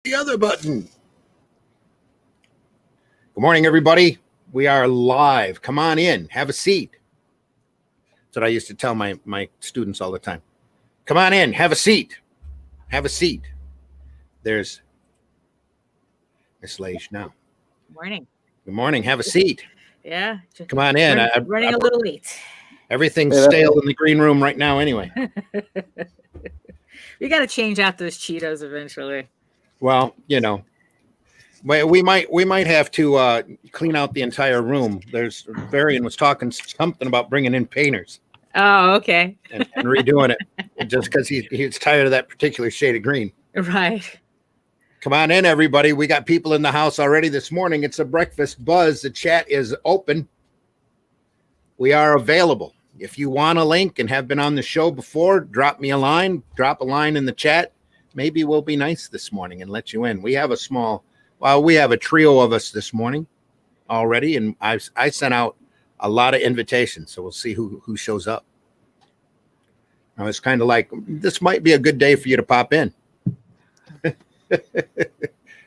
the other button. Good morning, everybody. We are live. Come on in. Have a seat. That's what I used to tell my students all the time. Come on in. Have a seat. Have a seat. There's Miss Leish now. Good morning. Good morning. Have a seat. Yeah. Come on in. Running a little late. Everything's stale in the green room right now anyway. We got to change out those Cheetos eventually. Well, you know, we might have to clean out the entire room. Varian was talking something about bringing in painters. Oh, okay. and redoing it just because he's tired of that particular shade of green. Right. Come on in, everybody. We got people in the house already this morning. It's a breakfast buzz. The chat is open. We are available. If you want a link and have been on the show before, drop me a line. Drop a line in the chat. Maybe we'll be nice this morning and let you in. We have we have a trio of us this morning already, and I sent out a lot of invitations, so we'll see who shows up. Now it's kind of like, this might be a good day for you to pop in.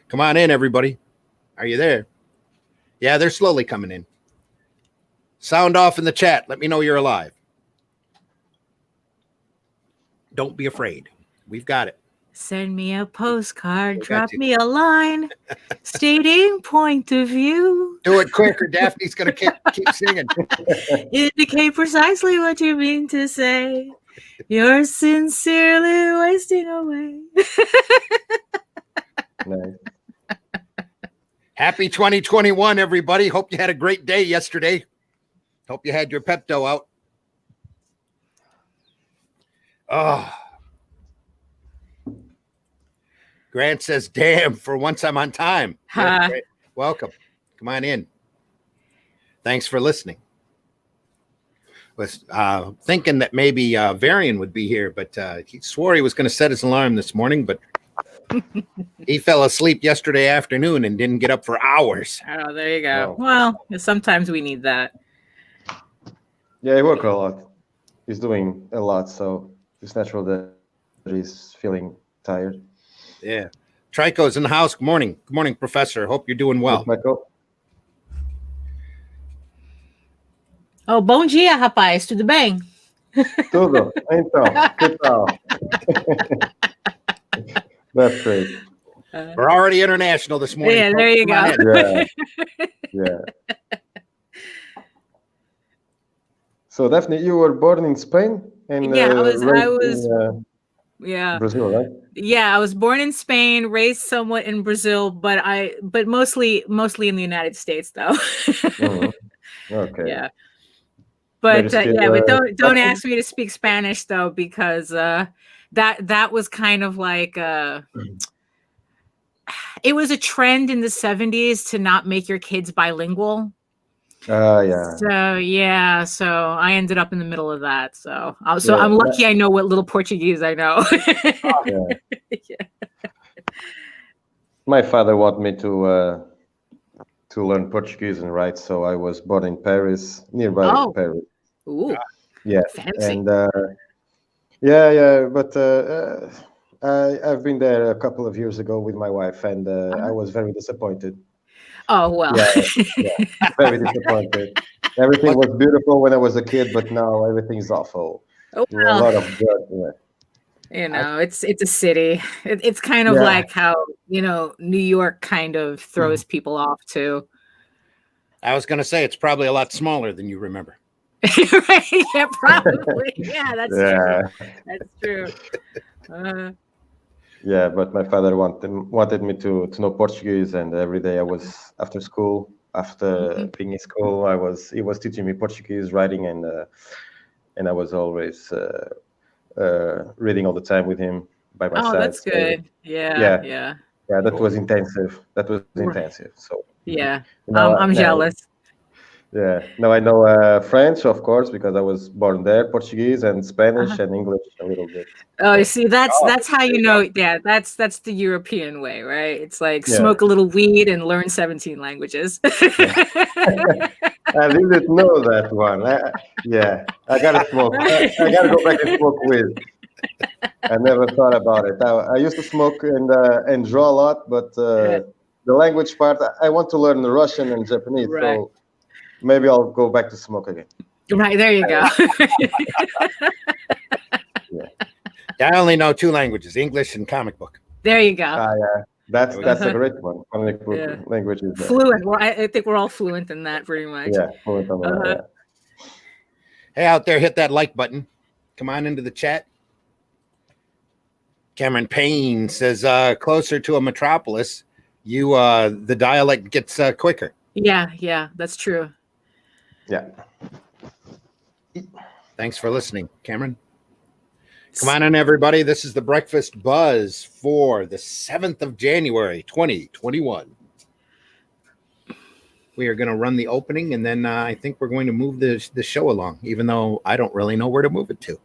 Come on in, everybody. Are you there? Yeah, they're slowly coming in. Sound off in the chat. Let me know you're alive. Don't be afraid. We've got it. Send me a postcard. Drop me a line stating point of view. Do it quick or Daphne's going to keep singing. Indicate precisely what you mean to say. You're sincerely wasting away. Nice. Happy 2021, everybody. Hope you had a great day yesterday. Hope you had your Pepto out. Oh. Grant says, damn, for once I'm on time. Huh. Welcome. Come on in. Thanks for listening. Was thinking that maybe Varian would be here, but he swore he was going to set his alarm this morning, but he fell asleep yesterday afternoon and didn't get up for hours. Oh, there you go. Wow. Well, sometimes we need that. Yeah, he works a lot. He's doing a lot, so it's natural that he's feeling tired. Yeah. Trico's in the house. Good morning. Good morning, Professor. Hope you're doing well. Michael. Oh, bom dia, rapaz. Tudo bem? Tudo. Então, que tal? That's great. We're already international this morning. Yeah, there you go. Yeah. So, Daphne, you were born in Spain? And, yeah, I raised was. in, Yeah. Brazil, right? Yeah, I was born in Spain, raised somewhat in Brazil, but mostly in the United States, though. Mm-hmm. Okay. Yeah. But but don't Spanish? ask me to speak Spanish though, because that was kind of like it was a trend in the 70s to not make your kids bilingual. Yeah. So I ended up in the middle of that. So I'm lucky I know what little Portuguese I know. Yeah. My father wanted me to learn Portuguese and write, so I was born in Paris, nearby Paris. Ooh. Yeah. Fancy. And but I've been there a couple of years ago with my wife, and I was very disappointed. Oh, well. Yeah, very disappointed. Everything was beautiful when I was a kid, but now everything's awful. Oh, A lot of dirt. You know, it's a city. It's kind of like how, New York kind of throws people off too. I was going to say it's probably a lot smaller than you remember. Right? Yeah, probably. Yeah, that's true. That's true. Yeah, but my father wanted me to know Portuguese, and every day I was after school, being in school, he was teaching me Portuguese writing, and I was always reading all the time with him by my side. Oh, that's good. Yeah. That was intensive. Intensive. So yeah, I'm jealous. Yeah. Now I know French, of course, because I was born there, Portuguese and Spanish and English a little bit. Oh, you see, that's how you know. Yeah, that's the European way, right? It's like smoke a little weed and learn 17 languages. I didn't know that one. I gotta smoke. I gotta go back and smoke weed. I never thought about it. I used to smoke and draw a lot, but the language part, I want to learn Russian and Japanese, so maybe I'll go back to smoke again. Right, there you go. I only know 2 languages, English and comic book. There you go. That's a great one. Comic book language is fluent. Well, I think we're all fluent in that pretty much. Yeah, fluent on that. Hey, out there, hit that like button. Come on into the chat. Cameron Payne says, closer to a metropolis, the dialect gets quicker. Yeah, that's true. Yeah. Thanks for listening, Cameron. Come on in, everybody. This is the BrEaKfAsT BuZz for the 7th of January, 2021. We are going to run the opening, and then I think we're going to move the show along, even though I don't really know where to move it to.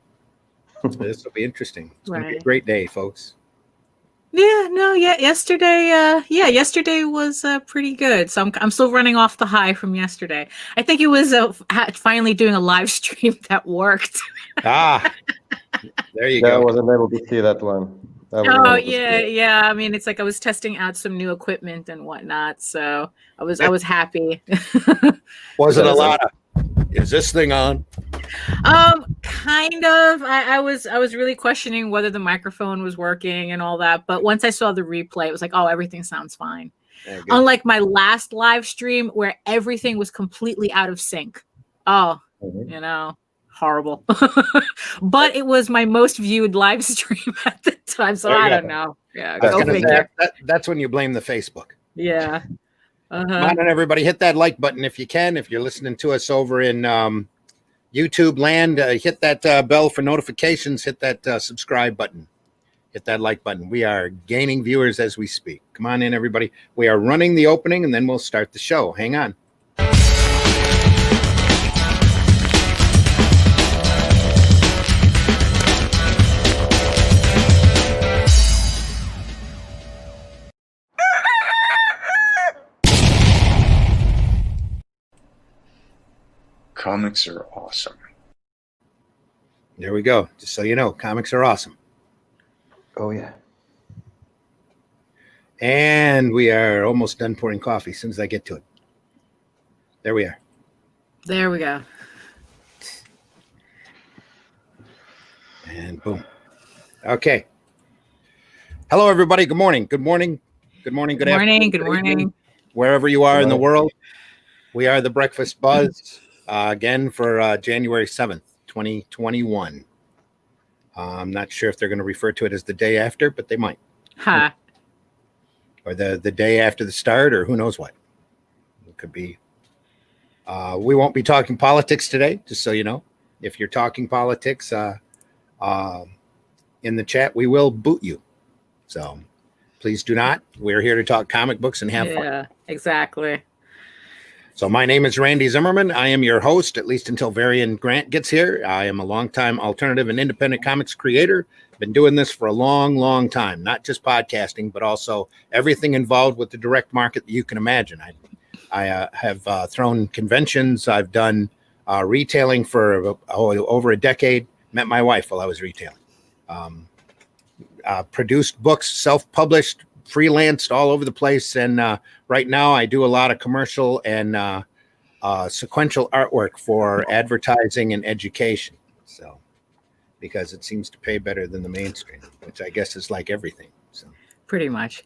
So this will be interesting. It's going to be a great day, folks. Yesterday was pretty good. So I'm still running off the high from yesterday. I think it was finally doing a live stream that worked. There you go. I wasn't able to see that one. Yeah. I mean, it's like I was testing out some new equipment and whatnot, so I was happy. Was it a lot of? Is this thing on? Kind of. I was really questioning whether the microphone was working and all that, but once I saw the replay, it was like, oh, everything sounds fine. Unlike my last live stream where everything was completely out of sync. Horrible. But it was my most viewed live stream at the time, so I don't know. Yeah, that's when you blame the Facebook. Yeah. Come on in, everybody, hit that like button if you can. If you're listening to us over in YouTube land, hit that bell for notifications, hit that subscribe button, hit that like button. We are gaining viewers as we speak. Come on in, everybody. We are running the opening, and then we'll start the show. Hang on. Comics are awesome. There we go. Just so you know, comics are awesome. Oh, yeah. And we are almost done pouring coffee as soon as I get to it. There we are. There we go. And boom. Okay. Hello, everybody. Good morning. Good morning. Good morning. Good afternoon. Good morning. Wherever you are in the world, we are the BrEaKfAsT BuZz. Again for January 7th, 2021. I'm not sure if they're going to refer to it as the day after, but they might. Or the day after the start, or who knows what. It could be. We won't be talking politics today, just so you know. If you're talking politics in the chat, we will boot you. So please do not. We're here to talk comic books and have fun. Yeah, exactly. So my name is Randy Zimmerman. I am your host, at least until Varian Grant gets here. I am a longtime alternative and independent comics creator. Been doing this for a long, long time, not just podcasting, but also everything involved with the direct market that you can imagine. I have thrown conventions. I've done retailing for over a decade. Met my wife while I was retailing. Produced books, self-published, freelanced all over the place, and right now I do a lot of commercial and sequential artwork for advertising and education. So, because it seems to pay better than the mainstream, which I guess is like everything. So, pretty much.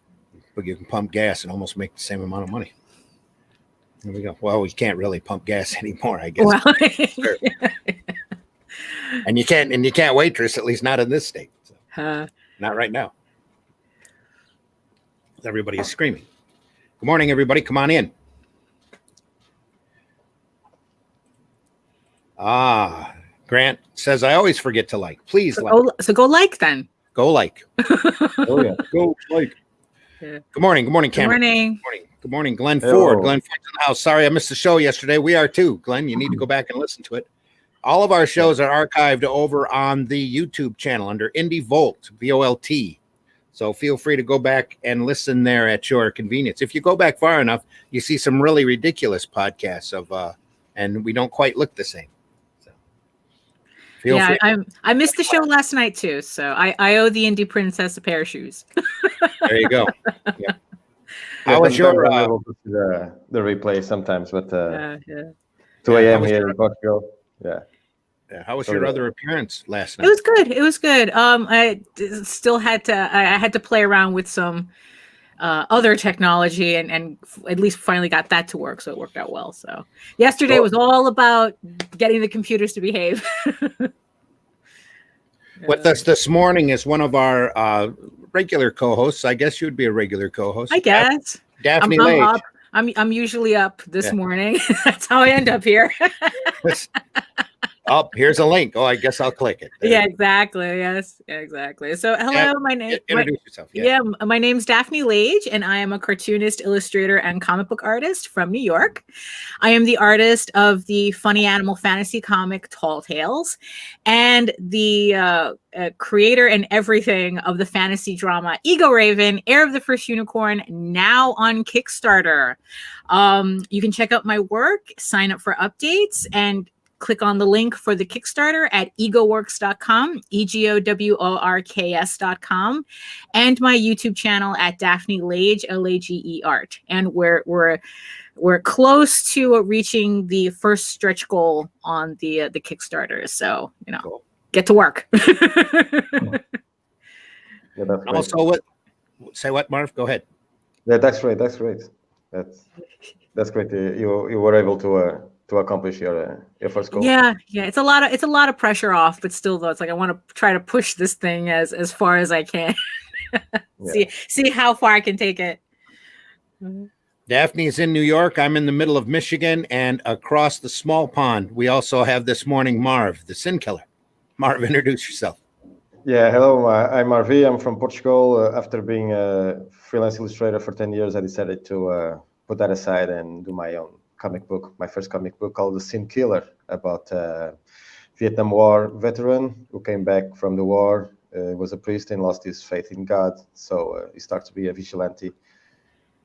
But you can pump gas and almost make the same amount of money. There we go. Well, we can't really pump gas anymore, I guess. Well, sure. And you can't waitress, at least not in this state. So, not right now. Everybody is screaming. Good morning, everybody. Come on in. Grant says, I always forget to like. Please like. So go like then. Go like. Oh, yeah. Go like. Yeah. Good morning. Good morning, Cameron. Good morning. Good morning. Good morning, Glenn Ford. Glenn Ford's in the house. Sorry, I missed the show yesterday. We are too, Glenn. You need to go back and listen to it. All of our shows are archived over on the YouTube channel under Indie Volt, VOLT. So feel free to go back and listen there at your convenience. If you go back far enough, you see some really ridiculous podcasts of, and we don't quite look the same. So Feel free. I missed the show last night too, so I owe the indie princess a pair of shoes. There you go. Yeah. How was your able to see the replay sometimes, but 2 a.m. here in Portugal. Yeah. How was your other appearance last night? It was good. It was good. I still had to. I had to play around with some other technology, and at least finally got that to work, so it worked out well. So yesterday was all about getting the computers to behave. With us this morning is one of our regular co-hosts. I guess you'd be a regular co-host. I guess. Daphne I'm Lage. up. I'm usually up this morning. That's how I end up here. Oh, here's a link. Oh, I guess I'll click it. Yeah, exactly. Yes, exactly. So, hello, my name. Introduce yourself. Yeah, my name's Daphne Lage, and I am a cartoonist, illustrator, and comic book artist from New York. I am the artist of the funny animal fantasy comic Tall Tales, and the creator and everything of the fantasy drama Ego Raven, Heir of the First Unicorn, now on Kickstarter. You can check out my work, sign up for updates, and click on the link for the Kickstarter at egoworks.com, EGOWORKS.com, and my YouTube channel at Daphne Lage, Lage Art. And we're close to reaching the first stretch goal on the Kickstarter. So, cool. Get to work. Also, say what, Marv? Go ahead. Yeah, that's great. That's great. That's great. You were able to accomplish your first goal. Yeah. It's a lot of pressure off, but still, though, it's like I want to try to push this thing as far as I can. See how far I can take it. Daphne is in New York. I'm in the middle of Michigan, and across the small pond, we also have this morning Marv, the Sin Killer. Marv, introduce yourself. Yeah, hello. I'm Marvi. I'm from Portugal. After being a freelance illustrator for 10 years, I decided to put that aside and do my own comic book, my first comic book called The Sin Killer, about a Vietnam War veteran who came back from the war, was a priest and lost his faith in God. So he starts to be a vigilante.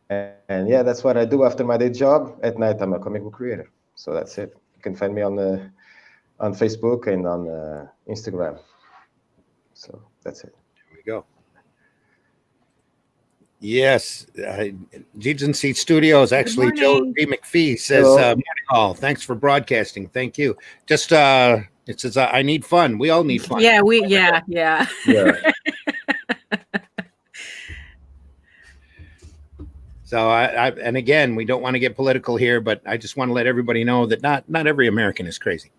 And yeah, that's what I do after my day job. At night, I'm a comic book creator. So that's it. You can find me on Facebook and on Instagram. So that's it. There we go. Yes, G&C Studios. Actually, Joe B. McPhee says, "Morning all. Thanks for broadcasting. Thank you." Just it says, "I need fun. We all need fun." Yeah, yeah. So and again, we don't want to get political here, but I just want to let everybody know that not every American is crazy.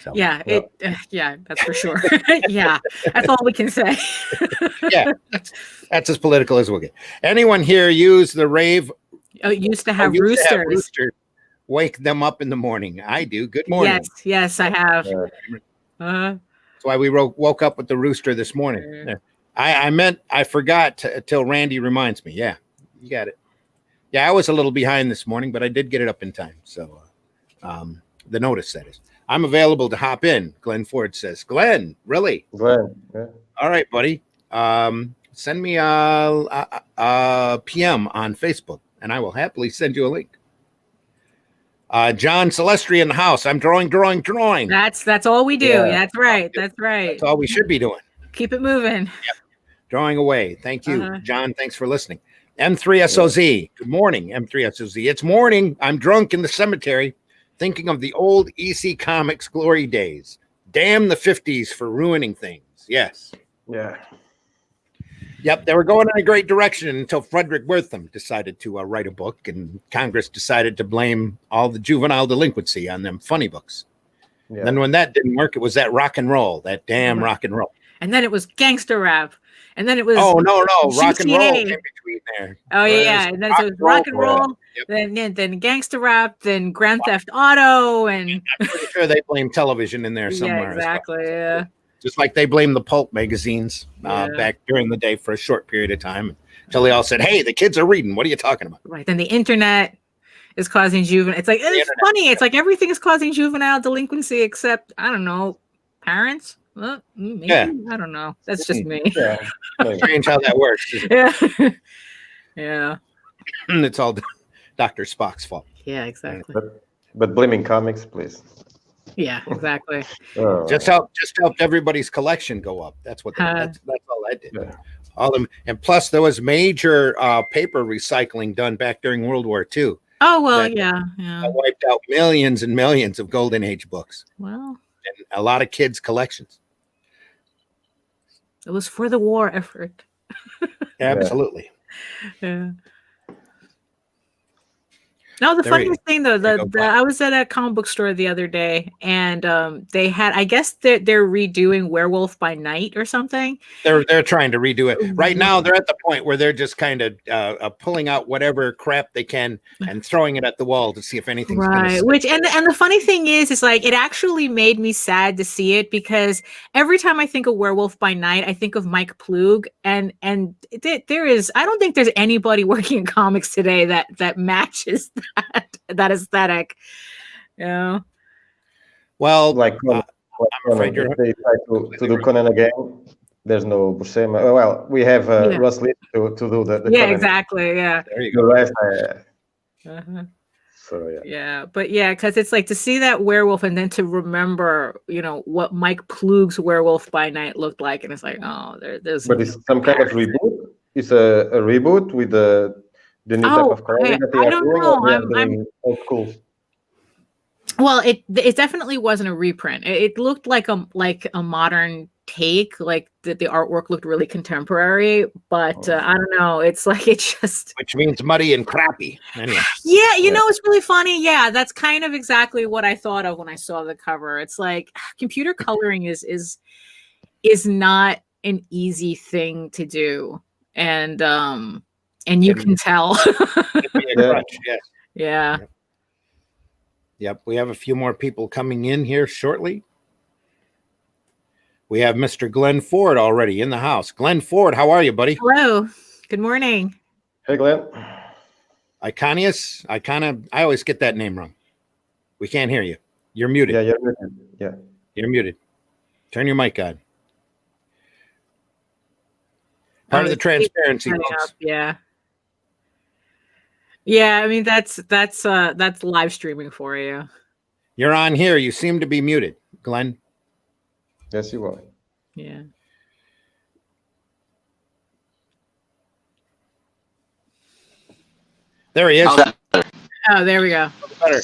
So, yeah, that's for sure. Yeah, that's all we can say. Yeah, that's as political as we'll get. Anyone here use the rave? Used to have roosters. Wake them up in the morning. I do. Good morning. Yes, I have. That's why we woke up with the rooster this morning. I forgot till Randy reminds me. Yeah, you got it. Yeah, I was a little behind this morning, but I did get it up in time. So the notice, that is. I'm available to hop in. Glenn Ford says, Glenn, really? Glenn, yeah. All right, buddy. Send me a PM on Facebook, and I will happily send you a link. John Celestri in the house. I'm drawing. That's all we do. Yeah. That's right. That's all we should be doing. Keep it moving. Yep. Drawing away. Thank you, John. Thanks for listening. M3SOZ. Good morning, M3SOZ. It's morning. I'm drunk in the cemetery, thinking of the old EC Comics glory days. Damn the 50s for ruining things. Yes. Yeah. Yep, they were going in a great direction until Frederick Wertham decided to write a book, and Congress decided to blame all the juvenile delinquency on them funny books. Yeah. Then when that didn't work, it was that rock and roll, that damn rock and roll. And then it was gangster rap. And then it was no, rock and roll in between there. Oh yeah, and then it was rock and roll. Yep. Then gangster rap, then Grand Theft Auto, and I'm pretty sure they blame television in there somewhere. Yeah, exactly. Well. Yeah. Just like they blame the pulp magazines back during the day for a short period of time until they all said, "Hey, the kids are reading. What are you talking about?" Right. Then the internet is causing juvenile. It's like it's funny. It's like everything is causing juvenile delinquency except I don't know, parents. Well, maybe. Yeah. I don't know. That's just me. Yeah. Strange how that works. Yeah. Yeah. It's all Dr. Spock's fault. Yeah, exactly. But blaming comics, please. Yeah, exactly. Just helped everybody's collection go up. That's what that's all I did. Yeah. All them, and plus there was major paper recycling done back during World War II. Oh well, that yeah. wiped out millions and millions of Golden Age books. Well, And a lot of kids' collections. it was for the war effort. Absolutely. Yeah. No, the funniest thing though, I was at a comic book store the other day, and they had, I guess they're redoing Werewolf by Night or something. They're trying to redo it right now. They're at the point where they're just kind of pulling out whatever crap they can and throwing it at the wall to see if anything's right. Which and the funny thing is like it actually made me sad to see it, because every time I think of Werewolf by Night, I think of Mike Plug, and there is, I don't think there's anybody working in comics today that matches that aesthetic. Yeah. Well, like Conan, if they try to do Conan again, there's no Buscema. Well, we have Russ Lee to do the yeah, Conan. exactly. Yeah. There you go. The rest, So but because it's like to see that werewolf and then to remember, what Mike Plug's Werewolf by Night looked like, and it's like, oh, there's. But it's some kind of reboot. It's a reboot with the new type of coloring that they are doing. I'm old school. Well, it definitely wasn't a reprint. It looked like a modern take, like the artwork looked really contemporary, but I don't know. It's like it just, which means muddy and crappy. Anyway. Yeah, it's really funny. Yeah, that's kind of exactly what I thought of when I saw the cover. It's like computer coloring is not an easy thing to do, and you can tell. Yeah. Yep, we have a few more people coming in here shortly. We have Mr. Glenn Ford already in the house. Glenn Ford, how are you, buddy? Hello. Good morning. Hey, Glenn. Iconius? I always get that name wrong. We can't hear you. You're muted. Yeah, you're muted. Yeah. You're muted. Turn your mic on. Part of the transparency. Yeah. Yeah, I mean that's live streaming for you. You're on here. You seem to be muted, Glenn. Yes, you are. Yeah. There he is. Oh, there we go. Better.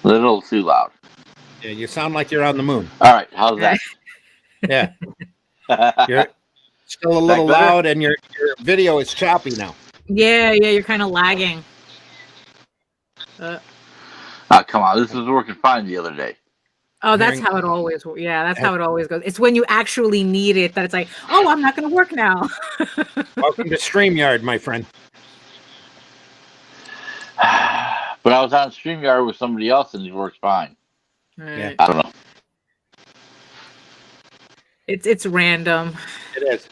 Little too loud. Yeah, you sound like you're on the moon. All right, how's that? Yeah. You're still a little loud, and your video is choppy now. Yeah, you're kind of lagging. Come on, this was working fine the other day. Oh, that's how it always. Yeah, that's how it always goes. It's when you actually need it that it's like, oh, I'm not going to work now. Welcome to StreamYard, my friend. But I was on StreamYard with somebody else, and it works fine. Right. Yeah. I don't know. It's random. It is.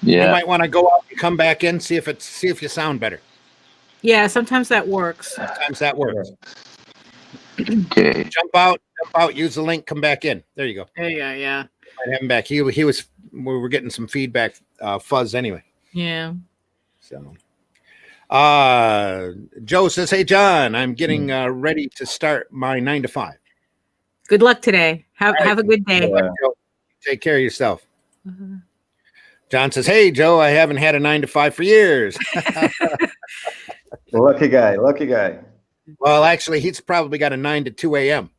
Yeah. You might want to go out and come back in, see if you sound better. Yeah, sometimes that works. Sometimes that works. Okay. Jump out, use the link, come back in. There you go. There you go, yeah. Might have him back. We were getting some feedback fuzz anyway. Yeah. So Joe says, hey John, I'm getting ready to start my 9 to 5. Good luck today. Have a good day. Take care of yourself. John says, hey Joe, I haven't had a 9 to 5 for years. Lucky guy. Well, actually, he's probably got a 9 to 2 a.m.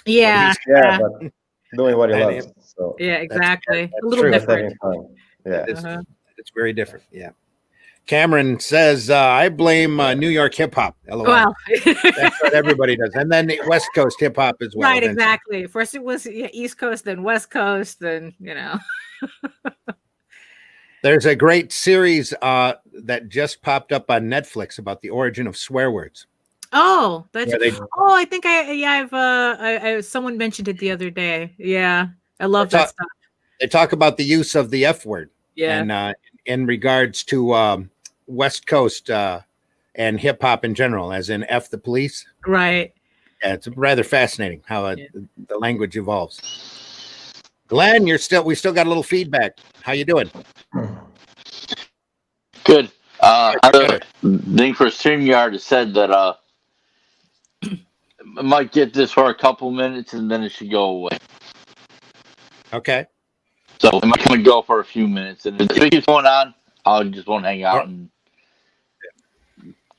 Yeah. But doing what he loves. So yeah, exactly. That's a little true. different. Yeah. It's very different. Yeah. Cameron says, I blame New York hip hop. LOL. Well, that's what everybody does. And then the West Coast hip hop as well. Right, exactly. First it was East Coast, then West Coast, then, There's a great series that just popped up on Netflix about the origin of swear words. Oh, that's I think I've someone mentioned it the other day. Yeah. I love that stuff. They talk about the use of the F word. Yeah. And in regards to West Coast and hip hop in general, as in F the police. Right. Yeah, it's rather fascinating how the language evolves. Glenn, we still got a little feedback. How you doing? Good. The thing for StreamYard said that might get this for a couple minutes and then it should go away. Okay. So it might come and go for a few minutes, and if it keeps going on, I just won't hang out and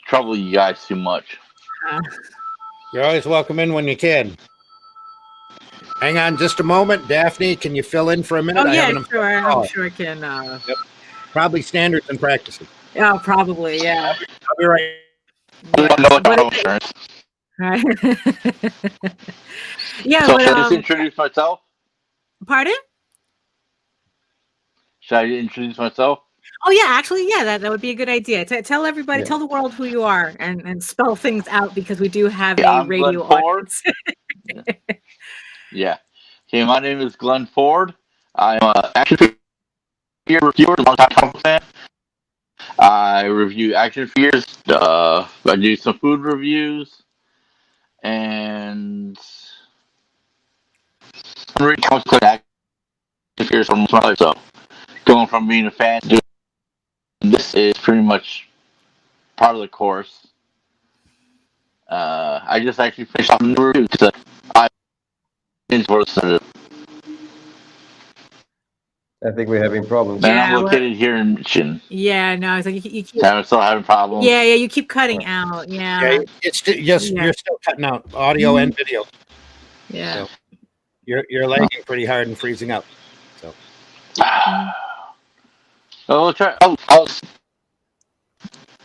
trouble you guys too much. You're always welcome in when you can. Hang on just a moment. Daphne, can you fill in for a minute? Oh, yeah, sure. I'm sure I can. Yep. Probably standards and practices. Oh, probably, yeah. I'll be right. I don't know what auto insurance. Right. Yeah, So but, should I just introduce myself? Pardon? Should I introduce myself? Oh, yeah, actually, yeah, that would be a good idea. Tell everybody, tell the world who you are and spell things out because we do have a I'm radio Glenn audience. Yeah. Okay, my name is Glenn Ford. I'm an action figure reviewer, long-time comic fan. I review action figures. I do some food reviews, and I'm reading comics and action figures for most of my life. So, going from being a fan to doing this is pretty much part of the course. I just actually finished off a new review because I think we're having problems. And I'm located here in Michigan. Yeah, no, I was like, you keep. I'm still having problems. Yeah, you keep cutting out. Yeah, it's just you're still cutting out audio and video. Yeah, so you're lagging pretty hard and freezing up. So, I'll try.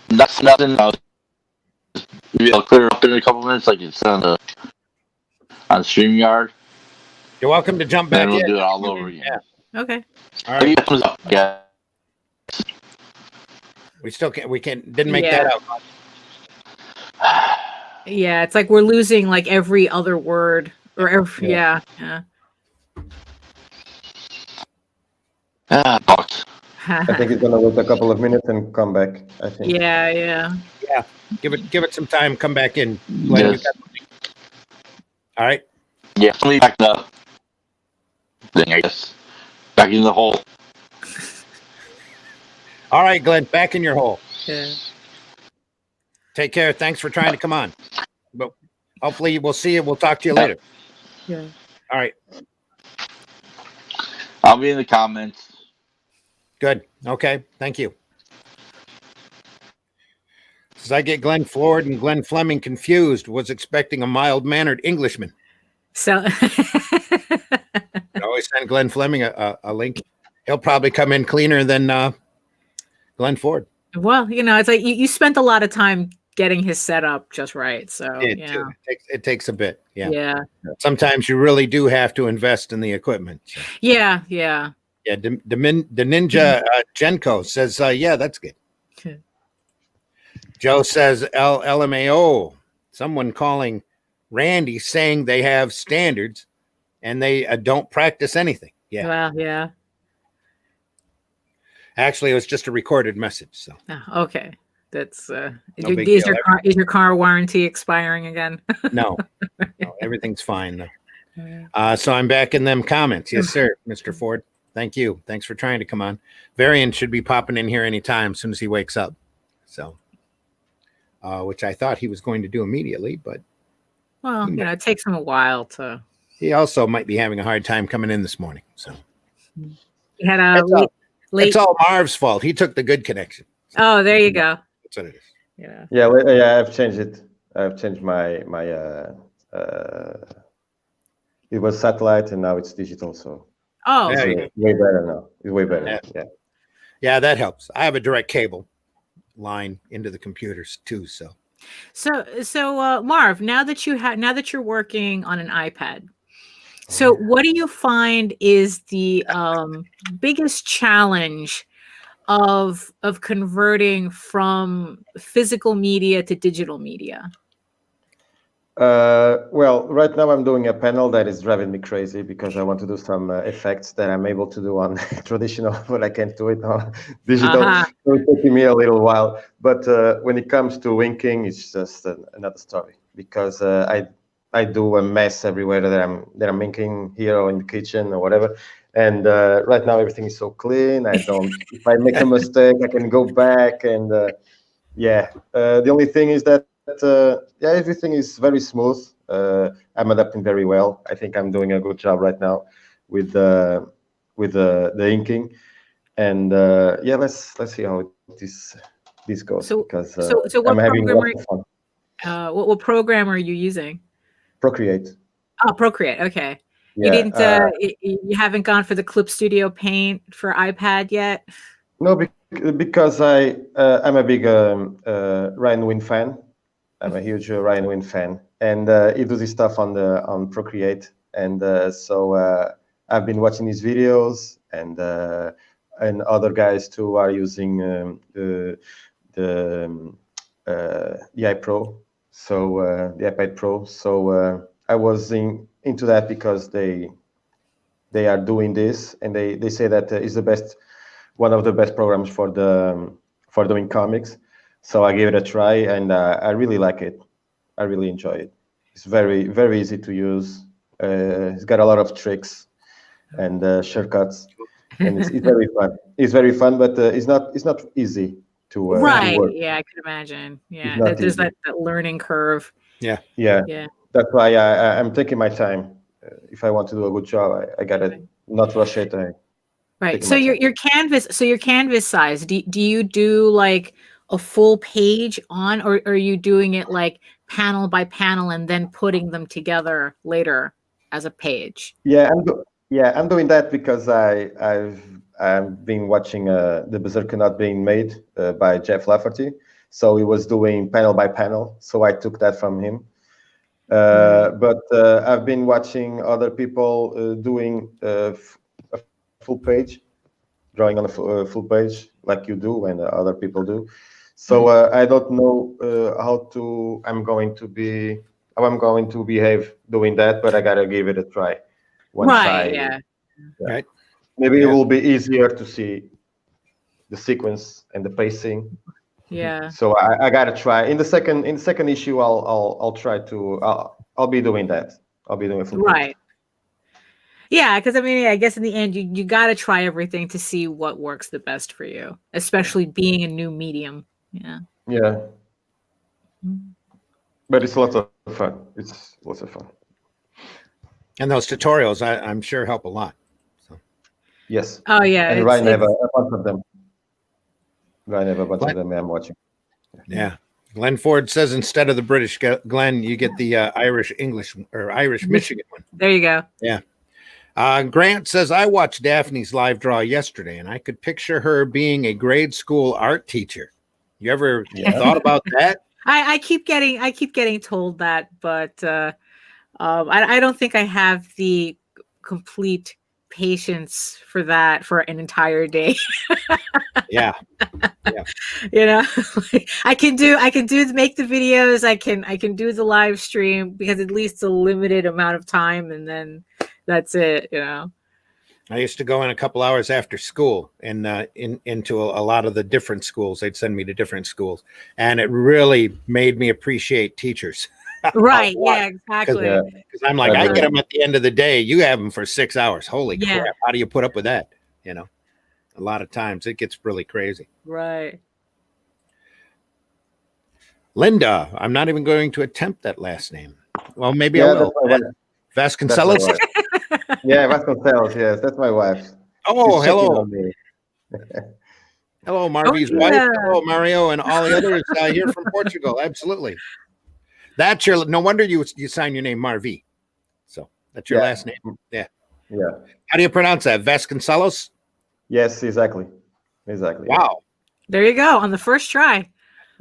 That's nothing. Maybe I'll clear up in a couple minutes, like it's on StreamYard. You're welcome to jump back. And we'll do it all over again. Yeah. Okay. All right. Yeah. We still can't. We didn't make that out. Yeah, it's like we're losing like every other word or every. Yeah. I think it's gonna wait a couple of minutes and come back. I think. Yeah. Give it some time. Come back in. Yes. All right. Yeah. Let me back the thing. I guess back in the hole. All right, Glenn. Back in your hole. Yeah. Take care. Thanks for trying to come on. But hopefully we'll see you. We'll talk to you later. Yeah. All right. I'll be in the comments. Good. Okay. Thank you. As I get Glenn Ford and Glenn Fleming confused, was expecting a mild-mannered Englishman. So I always send Glenn Fleming a link. He'll probably come in cleaner than Glenn Ford. Well, it's like you spent a lot of time getting his setup just right. So it takes a bit. Yeah. Sometimes you really do have to invest in the equipment. So. Yeah. Yeah, the Ninja Genko says, yeah, that's good. Okay. Joe says, LMAO, someone calling Randy saying they have standards and they don't practice anything. Yeah. Well, yeah. Actually, it was just a recorded message. So okay. That's is your car warranty expiring again? No, everything's fine. So I'm back in them comments. Yes, sir, Mr. Ford. Thank you. Thanks for trying to come on. Varian should be popping in here anytime as soon as he wakes up. So, which I thought he was going to do immediately, but well, it takes him a while to. He also might be having a hard time coming in this morning. So he had a late. It's all Marv's fault. He took the good connection. So, oh, there you go. That's what it is. Yeah. Yeah. I've changed it. I've changed my it was satellite and now it's digital. So. Oh, yeah, okay. Way better now. It's way better. Yeah, that helps. I have a direct cable line into the computers too. So Marv, now that you're working on an iPad, so what do you find is the biggest challenge of converting from physical media to digital media? Well, right now I'm doing a panel that is driving me crazy because I want to do some effects that I'm able to do on traditional, but I can't do it on digital. So it's taking me a little while. But when it comes to inking, it's just another story because I do a mess everywhere that I'm inking here or in the kitchen or whatever. And right now everything is so clean. If I make a mistake, I can go back and the only thing is that yeah, everything is very smooth. I'm adapting very well. I think I'm doing a good job right now with the inking, and yeah, let's see how this goes, So because so I'm what having program lots of fun. what program are you using? Procreate. Oh, Procreate. Okay. You Yeah. didn't you haven't gone for the Clip Studio Paint for iPad yet? No, because I'm a big Ryan Wynn fan. I'm a huge Ryan Wynn fan, and he does his stuff on Procreate, and so I've been watching his videos, and other guys too are using the iPro, so the iPad Pro. So I was into that because they are doing this, and they say that is the best, one of the best programs for doing comics. So I gave it a try, and I really like it. I really enjoy it. It's very, very easy to use. It's got a lot of tricks and shortcuts, and it's very fun. It's very fun, but it's not easy to Right. work. Yeah, I could imagine. Yeah, not there's easy. that learning curve. Yeah. Yeah. Yeah. That's why I'm taking my time. If I want to do a good job, I gotta not rush it. Right. So your canvas size, do you do like a full page on, or are you doing it like panel by panel and then putting them together later as a page? Yeah, I'm doing that because I've been watching the Berserker Not Being Made by Jeff Lafferty. So he was doing panel by panel. So I took that from him. But I've been watching other people doing a full page, drawing on a full page like you do and other people do. So I don't know how I'm going to behave doing that, but I gotta give it a try. Yeah. Right. Maybe it will be easier to see the sequence and the pacing. Yeah. So I gotta try. In the second issue, I'll try to. I'll be doing that. I'll be doing a full page. Right. Yeah, because I mean, I guess in the end, you got to try everything to see what works the best for you, especially being a new medium. Yeah. Yeah. But it's lots of fun. It's lots of fun. And those tutorials, I'm sure, help a lot. So. Yes. Oh yeah. And Ryan have a bunch of them. Ryan have a bunch of them I'm watching. Yeah. Glenn Ford says instead of the British Glenn, you get the Irish English or Irish Michigan one. There you go. Yeah. Grant says, I watched Daphne's live draw yesterday, and I could picture her being a grade school art teacher. You ever thought about that? I keep getting told that, but I don't think I have the complete patience for that for an entire day. Yeah. You know, I can make the videos. I can do the live stream because at least a limited amount of time, and then that's it. You know, I used to go in a couple hours after school and into a lot of the different schools. They'd send me to different schools, and it really made me appreciate teachers. Right. Yeah, exactly. Because I'm like, I get them at the end of the day. You have them for 6 hours. Holy crap. How do you put up with that? You know, a lot of times it gets really crazy. Right. Linda, I'm not even going to attempt that last name. Well, maybe I will. Vasconcelos? Yeah, Vasconcelos. Yes, that's my wife. Oh, hello. Hello, Marvy's wife. Hello, Mario, and all the others here from Portugal. Absolutely. That's your. No wonder you sign your name Marvy. So that's your last name. Yeah. Yeah. How do you pronounce that? Vasconcelos? Yes, exactly. Exactly. Wow. There you go on the first try.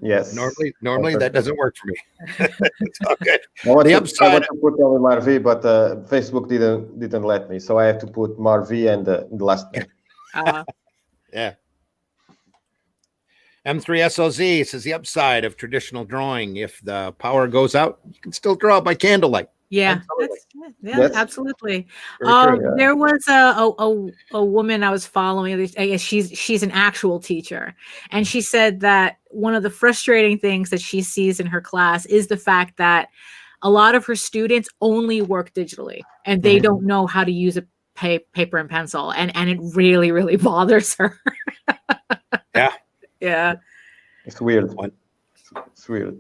Yes. Normally that doesn't work for me. It's all good. I want to put only Marvy, but Facebook didn't let me, so I have to put Marvy and the last name. Yeah. M3SOZ says the upside of traditional drawing: if the power goes out, you can still draw by candlelight. Yeah, absolutely. True, there was a woman I was following. I guess she's an actual teacher, and she said that one of the frustrating things that she sees in her class is the fact that a lot of her students only work digitally, and they don't know how to use a paper and pencil, and it really, really bothers her. Yeah. Yeah. It's weird. It's weird.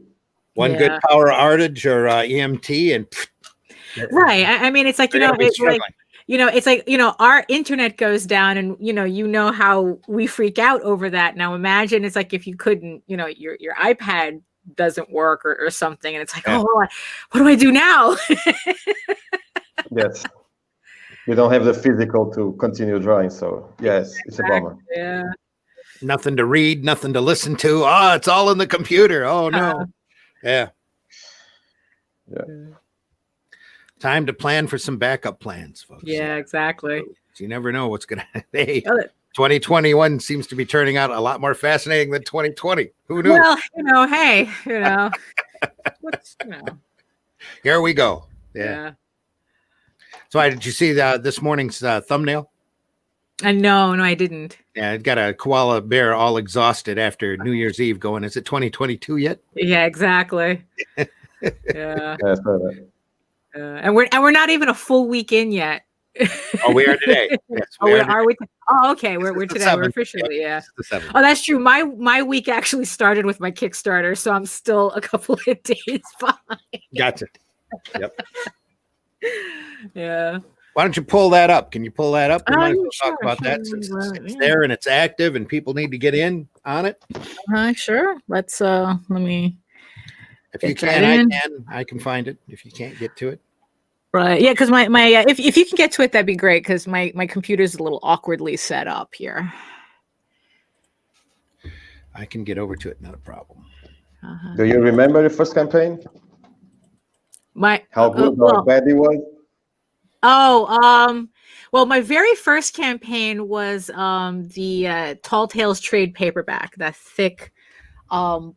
One good power outage or EMT and right. I mean, it's like, it's like, it's like, our internet goes down and, how we freak out over that. Now imagine it's like if you couldn't, your iPad doesn't work or something. And it's like, oh, what do I do now? Yes. You don't have the physical to continue drawing. So yes, it's a bummer. Yeah. Nothing to read, nothing to listen to. Oh, it's all in the computer. Oh no. Yeah. Time to plan for some backup plans, folks. Yeah, exactly. You never know what's going to hey, 2021 seems to be turning out a lot more fascinating than 2020. Who knew? Well, hey, Here we go. Yeah. So did you see this morning's thumbnail? No, I didn't. Yeah, it got a koala bear all exhausted after New Year's Eve going, is it 2022 yet? Yeah, exactly. Yeah. And we're not even a full week in yet. Oh, we are today. Yes, are we? Oh, okay. We're today. We're officially, yeah. Oh, that's true. My week actually started with my Kickstarter, so I'm still a couple of days behind. Gotcha. Yep. Yeah. Why don't you pull that up? Can you pull that up? We might as well sure, talk about that since it's there and it's active and people need to get in on it. Sure. Let's let me. If you can, I can find it. If you can't get to it. Right. Yeah, because my if you can get to it, that'd be great because my computer's a little awkwardly set up here. I can get over to it, not a problem. Do you remember the first campaign? How good or bad it was? Well, my very first campaign was the Tall Tales trade paperback, that thick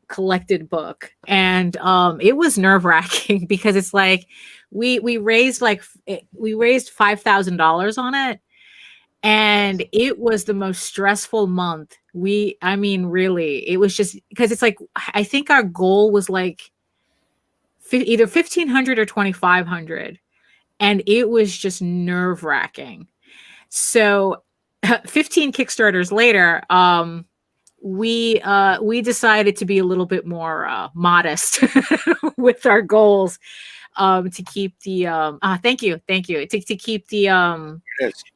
collected book, and it was nerve-wracking because it's like we raised $5,000 on it, and it was the most stressful month. Really, it was just because it's like I think our goal was like either 1,500 or 2,500. And it was just nerve-wracking. So 15 Kickstarters later, we decided to be a little bit more modest with our goals to keep the thank you to keep the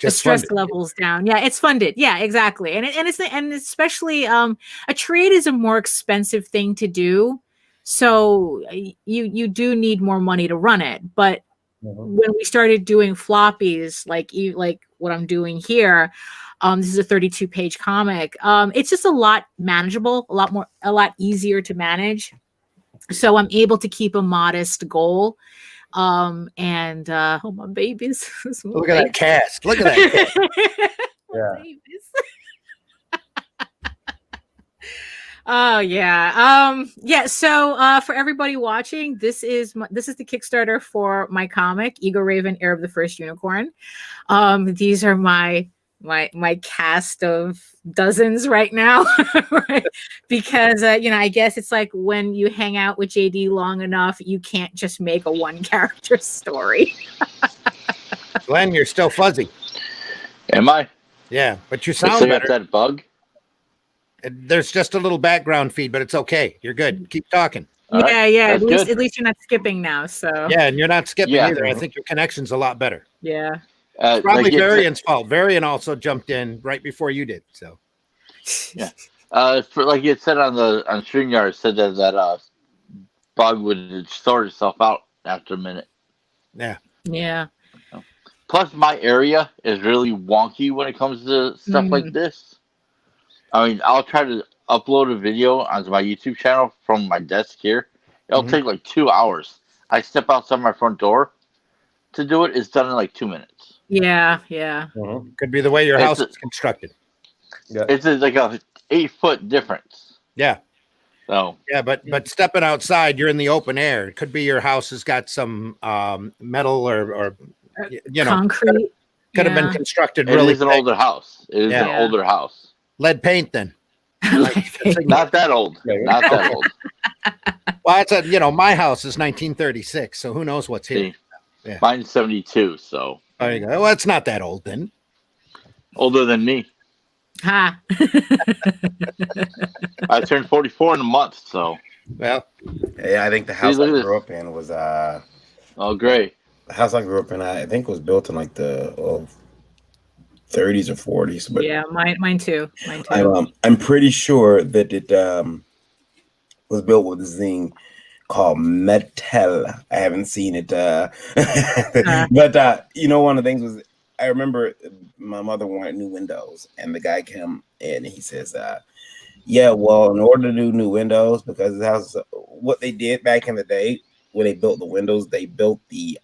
stress levels down. Yeah, it's funded. Yeah, exactly. And especially a trade is a more expensive thing to do. So you do need more money to run it, but when we started doing floppies, like what I'm doing here, this is a 32-page comic. It's just a lot manageable, a lot easier to manage. So I'm able to keep a modest goal. My babies. Look at that cast. Look at that cast. Babies. Oh yeah. So for everybody watching, this is the Kickstarter for my comic, Eagle Raven, Heir of the First Unicorn. These are my cast of dozens right now, right? Because I guess it's like when you hang out with JD long enough, you can't just make a one character story. Glenn, you're still fuzzy. Am I? Yeah, but you sound better. That bug. There's just a little background feed, but it's okay. You're good. Keep talking. Yeah. At least you're not skipping now. So yeah, and you're not skipping either. I think your connection's a lot better. Yeah. It's probably Varian's fault. Varian also jumped in right before you did. So yeah. For like it said on StreamYard, it said that bug would sort itself out after a minute. Yeah. Yeah. Plus, my area is really wonky when it comes to stuff like this. I mean, I'll try to upload a video onto my YouTube channel from my desk here. It'll take like 2 hours. I step outside my front door to do it. It's done in like 2 minutes. Yeah. Could be the way your house is constructed. Yeah. It's like a 8-foot difference. Yeah. So yeah, but stepping outside, you're in the open air. It could be your house has got some metal or concrete. Could have been constructed really. It is an older house. It is an older house. Lead paint, then. Not that old. Not that old. Well, it's my house is 1936, so who knows what's here. Yeah. Mine's 72, so. There you go. Well, it's not that old then. Older than me. Ha. I turned 44 in a month, so. Well, Yeah, I think the house I grew up in was oh, great. The house I grew up in, I think, was built in like the 30s or 40s. But yeah, mine too. Mine too. I'm pretty sure that it was built with this thing called metal. I haven't seen it, but one of the things was I remember my mother wanted new windows, and the guy came in and he says, "Yeah, well, in order to do new windows, because the house, what they did back in the day when they built the windows, they built the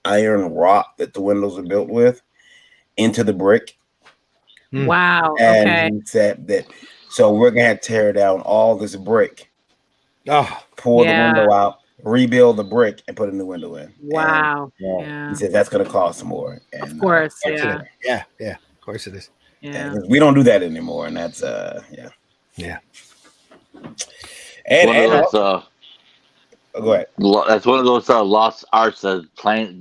iron rod that the windows were built with into the brick." Wow. And okay. he said that, so we're gonna have to tear down all this brick, pull the window out, rebuild the brick, and put a new window in. Wow. And, he said that's gonna cost more. And, of course. Yeah. Of course it is. Yeah. We don't do that anymore, and that's yeah. And go ahead. That's one of those lost arts that's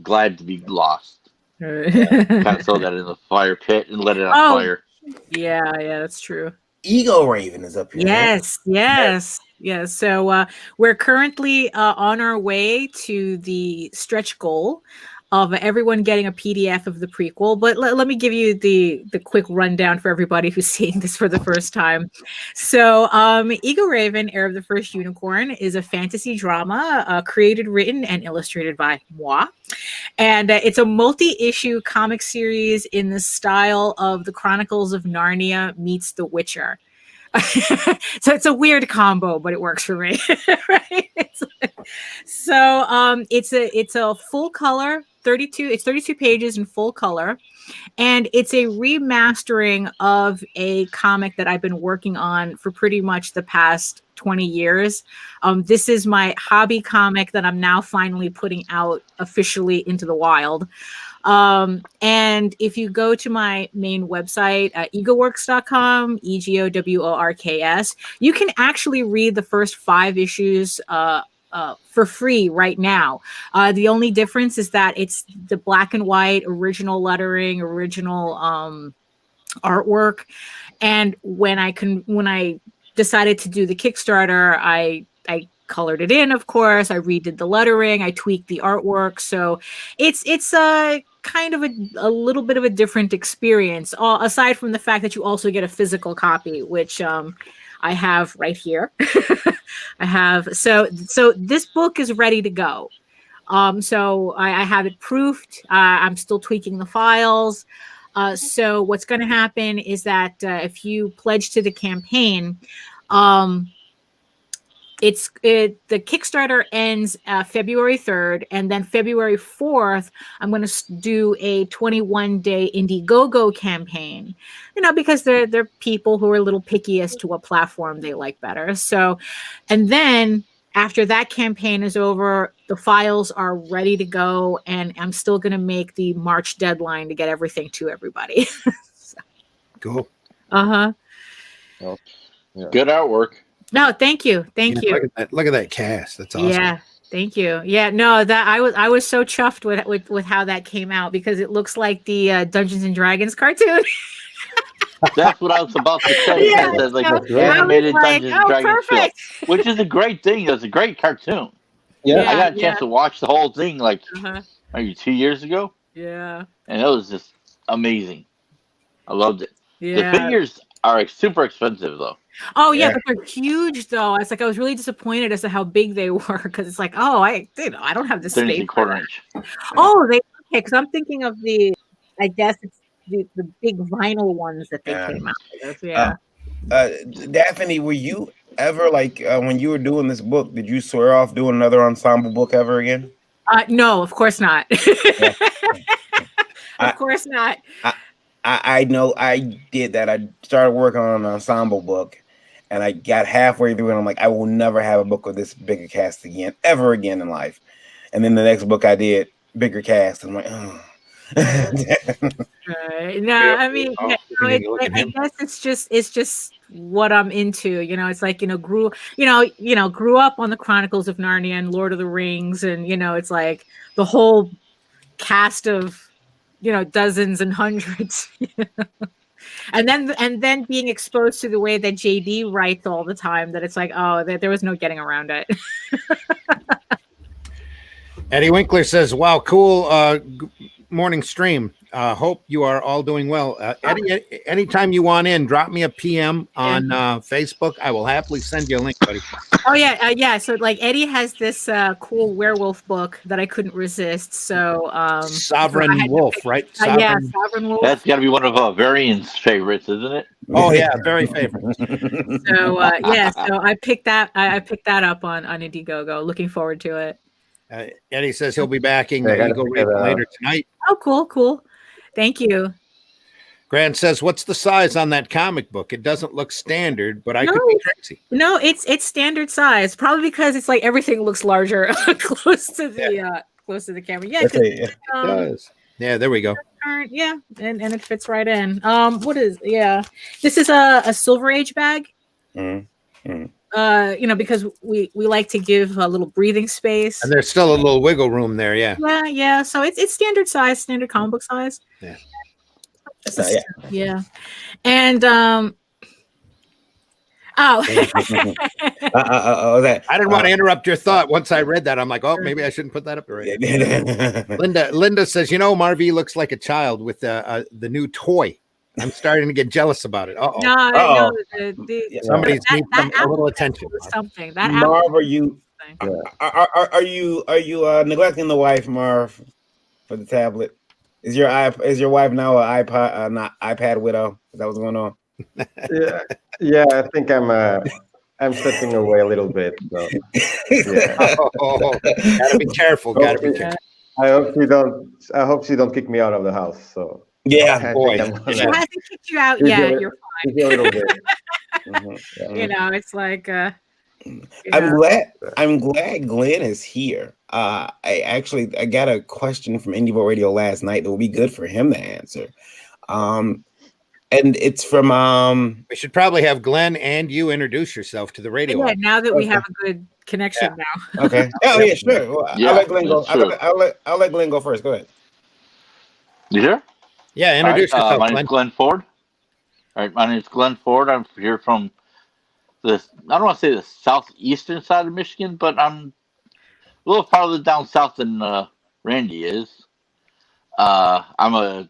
glad to be lost. Kind of throw that in the fire pit and let it on fire. Yeah, that's true. Ego Raven is up here. Yes. So we're currently on our way to the stretch goal of everyone getting a PDF of the prequel. But let me give you the quick rundown for everybody who's seeing this for the first time. So Ego Raven, Heir of the First Unicorn, is a fantasy drama created, written, and illustrated by moi. And it's a multi-issue comic series in the style of the Chronicles of Narnia meets The Witcher. So it's a weird combo, but it works for me. Right? It's a full color 32. It's 32 pages in full color, and it's a remastering of a comic that I've been working on for pretty much the past 20 years. This is my hobby comic that I'm now finally putting out officially into the wild. And if you go to my main website, egoworks.com, EGOWORKS, you can actually read the first 5 issues for free right now. The only difference is that it's the black and white original lettering, original artwork. And when I decided to do the Kickstarter, I colored it in, of course. I redid the lettering, I tweaked the artwork. So it's a kind of a little bit of a different experience, aside from the fact that you also get a physical copy, which I have right here. I have so this book is ready to go. So I have it proofed. I'm still tweaking the files. So what's going to happen is that if you pledge to the campaign, the Kickstarter ends February 3rd, and then February 4th, I'm going to do a 21-day Indiegogo campaign, because they're people who are a little picky as to what platform they like better. So, and then after that campaign is over, the files are ready to go, and I'm still going to make the March deadline to get everything to everybody. So. Cool. Well, yeah. Good artwork. No, thank you. Thank you. Look at that cast. That's awesome. Yeah, thank you. Yeah, no, that I was so chuffed with how that came out, because it looks like the Dungeons and Dragons cartoon. That's what I was about to say. Yeah, That's like animated Dungeons and Dragons film, which is a great thing. It's a great cartoon. Yeah, I got a chance to watch the whole thing maybe 2 years ago. Yeah, and it was just amazing. I loved it. Yeah. The figures are super expensive though. Oh yeah, but they're huge though. It's like I was really disappointed as to how big they were, because it's like, I don't have the space. Quarter inch. Oh, because I'm thinking of I guess it's the big vinyl ones that they came out with. Yeah. Daphne, were you ever when you were doing this book, did you swear off doing another ensemble book ever again? No, of course not. Of course not. I know I did that. I started working on an ensemble book, and I got halfway through, and I'm like, I will never have a book with this bigger cast again, ever again in life. And then the next book I did, bigger cast, and I'm like, oh. Right. No, I mean, I guess it's just what I'm into. It's like grew up on the Chronicles of Narnia and Lord of the Rings, and it's like the whole cast of dozens and hundreds. And then being exposed to the way that JD writes all the time, that it's like, oh, there was no getting around it. Eddie Winkler says, wow, cool morning stream. Hope you are all doing well. Eddie, anytime you want in, drop me a PM on Facebook. I will happily send you a link, buddy. Oh yeah. So like Eddie has this cool werewolf book that I couldn't resist. So Sovereign Wolf, right? Sovereign Wolf. That's got to be one of Varian's favorites, isn't it? Oh yeah, very favorite. So so I picked that. I picked that up on Indiegogo. Looking forward to it. Eddie says he'll be backing Eagle later tonight. Oh, cool. Thank you. Grant says, what's the size on that comic book? It doesn't look standard, but I could be crazy. No, it's standard size. Probably because it's like everything looks larger close to the camera. Yeah, it does. Yeah, there we go. Yeah, and it fits right in. This is a Silver Age bag. Because we like to give a little breathing space. And there's still a little wiggle room there, yeah. Yeah. So it's standard size, standard comic book size. Yeah. Yeah. And I didn't want to interrupt your thought. Once I read that, I'm like, oh, maybe I shouldn't put that up there. Linda says, Marv looks like a child with the new toy. I'm starting to get jealous about it. No, somebody's needs a little attention. Something. Marv, are you neglecting the wife, Marv, for the tablet? Is your wife now an iPad widow? Is that what's going on? Yeah. I think I'm stepping away a little bit. So, yeah. Gotta be careful. I hope she don't kick me out of the house. So. Yeah, boy. She hasn't kicked you out yet. You're fine. A little bit. It's like I'm glad Glenn is here. I got a question from Indie Radio last night that will be good for him to answer. And it's from we should probably have Glenn and you introduce yourself to the radio. Yeah, now that we have a good connection now. Okay. Oh yeah, sure. Well, I'll let Glenn go. I'll let Glenn go first. Go ahead. You sure? Yeah, introduce yourself. My name's Glenn Ford. All right, my name's Glenn Ford. I'm here from I don't want to say the southeastern side of Michigan, but I'm a little farther down south than Randy is. I'm a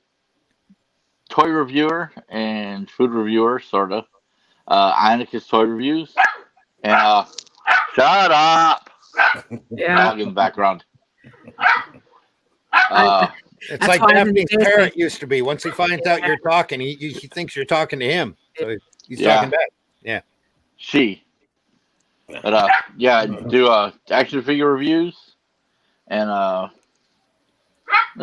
toy reviewer and food reviewer, sort of. Ionica's Toy Reviews. And shut up! Yeah. Dog in the background. It's like Daphne's parrot used to be. Once he finds out you're talking, he thinks you're talking to him. So he's talking back. Yeah. She. But I do action figure reviews. And I've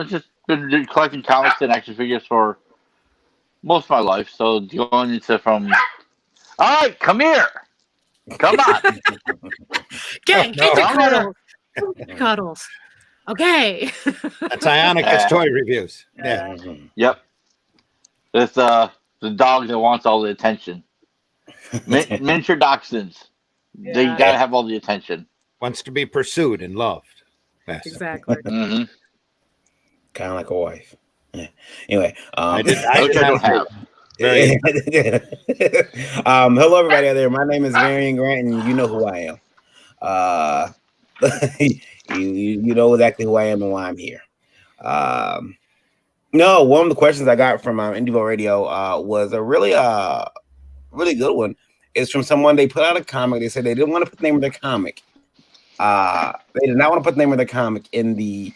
just been collecting comics and action figures for most of my life. So going into from all right, come here. Come on. Get your cuddles. Okay. That's Ionica's Toy Reviews. Yeah. Yep. It's the dog that wants all the attention. Miniature dachshunds. Yeah. They gotta have all the attention. Wants to be pursued and loved. Yes. Exactly. Kind of like a wife. Yeah. Anyway, I don't have. Hello, everybody out there. My name is Marion Grant, and you know who I am. You know exactly who I am and why I'm here. No, one of the questions I got from Indie Radio was a really good one. It's from someone. They put out a comic. They said they didn't want to put the name of their comic. They did not want to put the name of the comic in the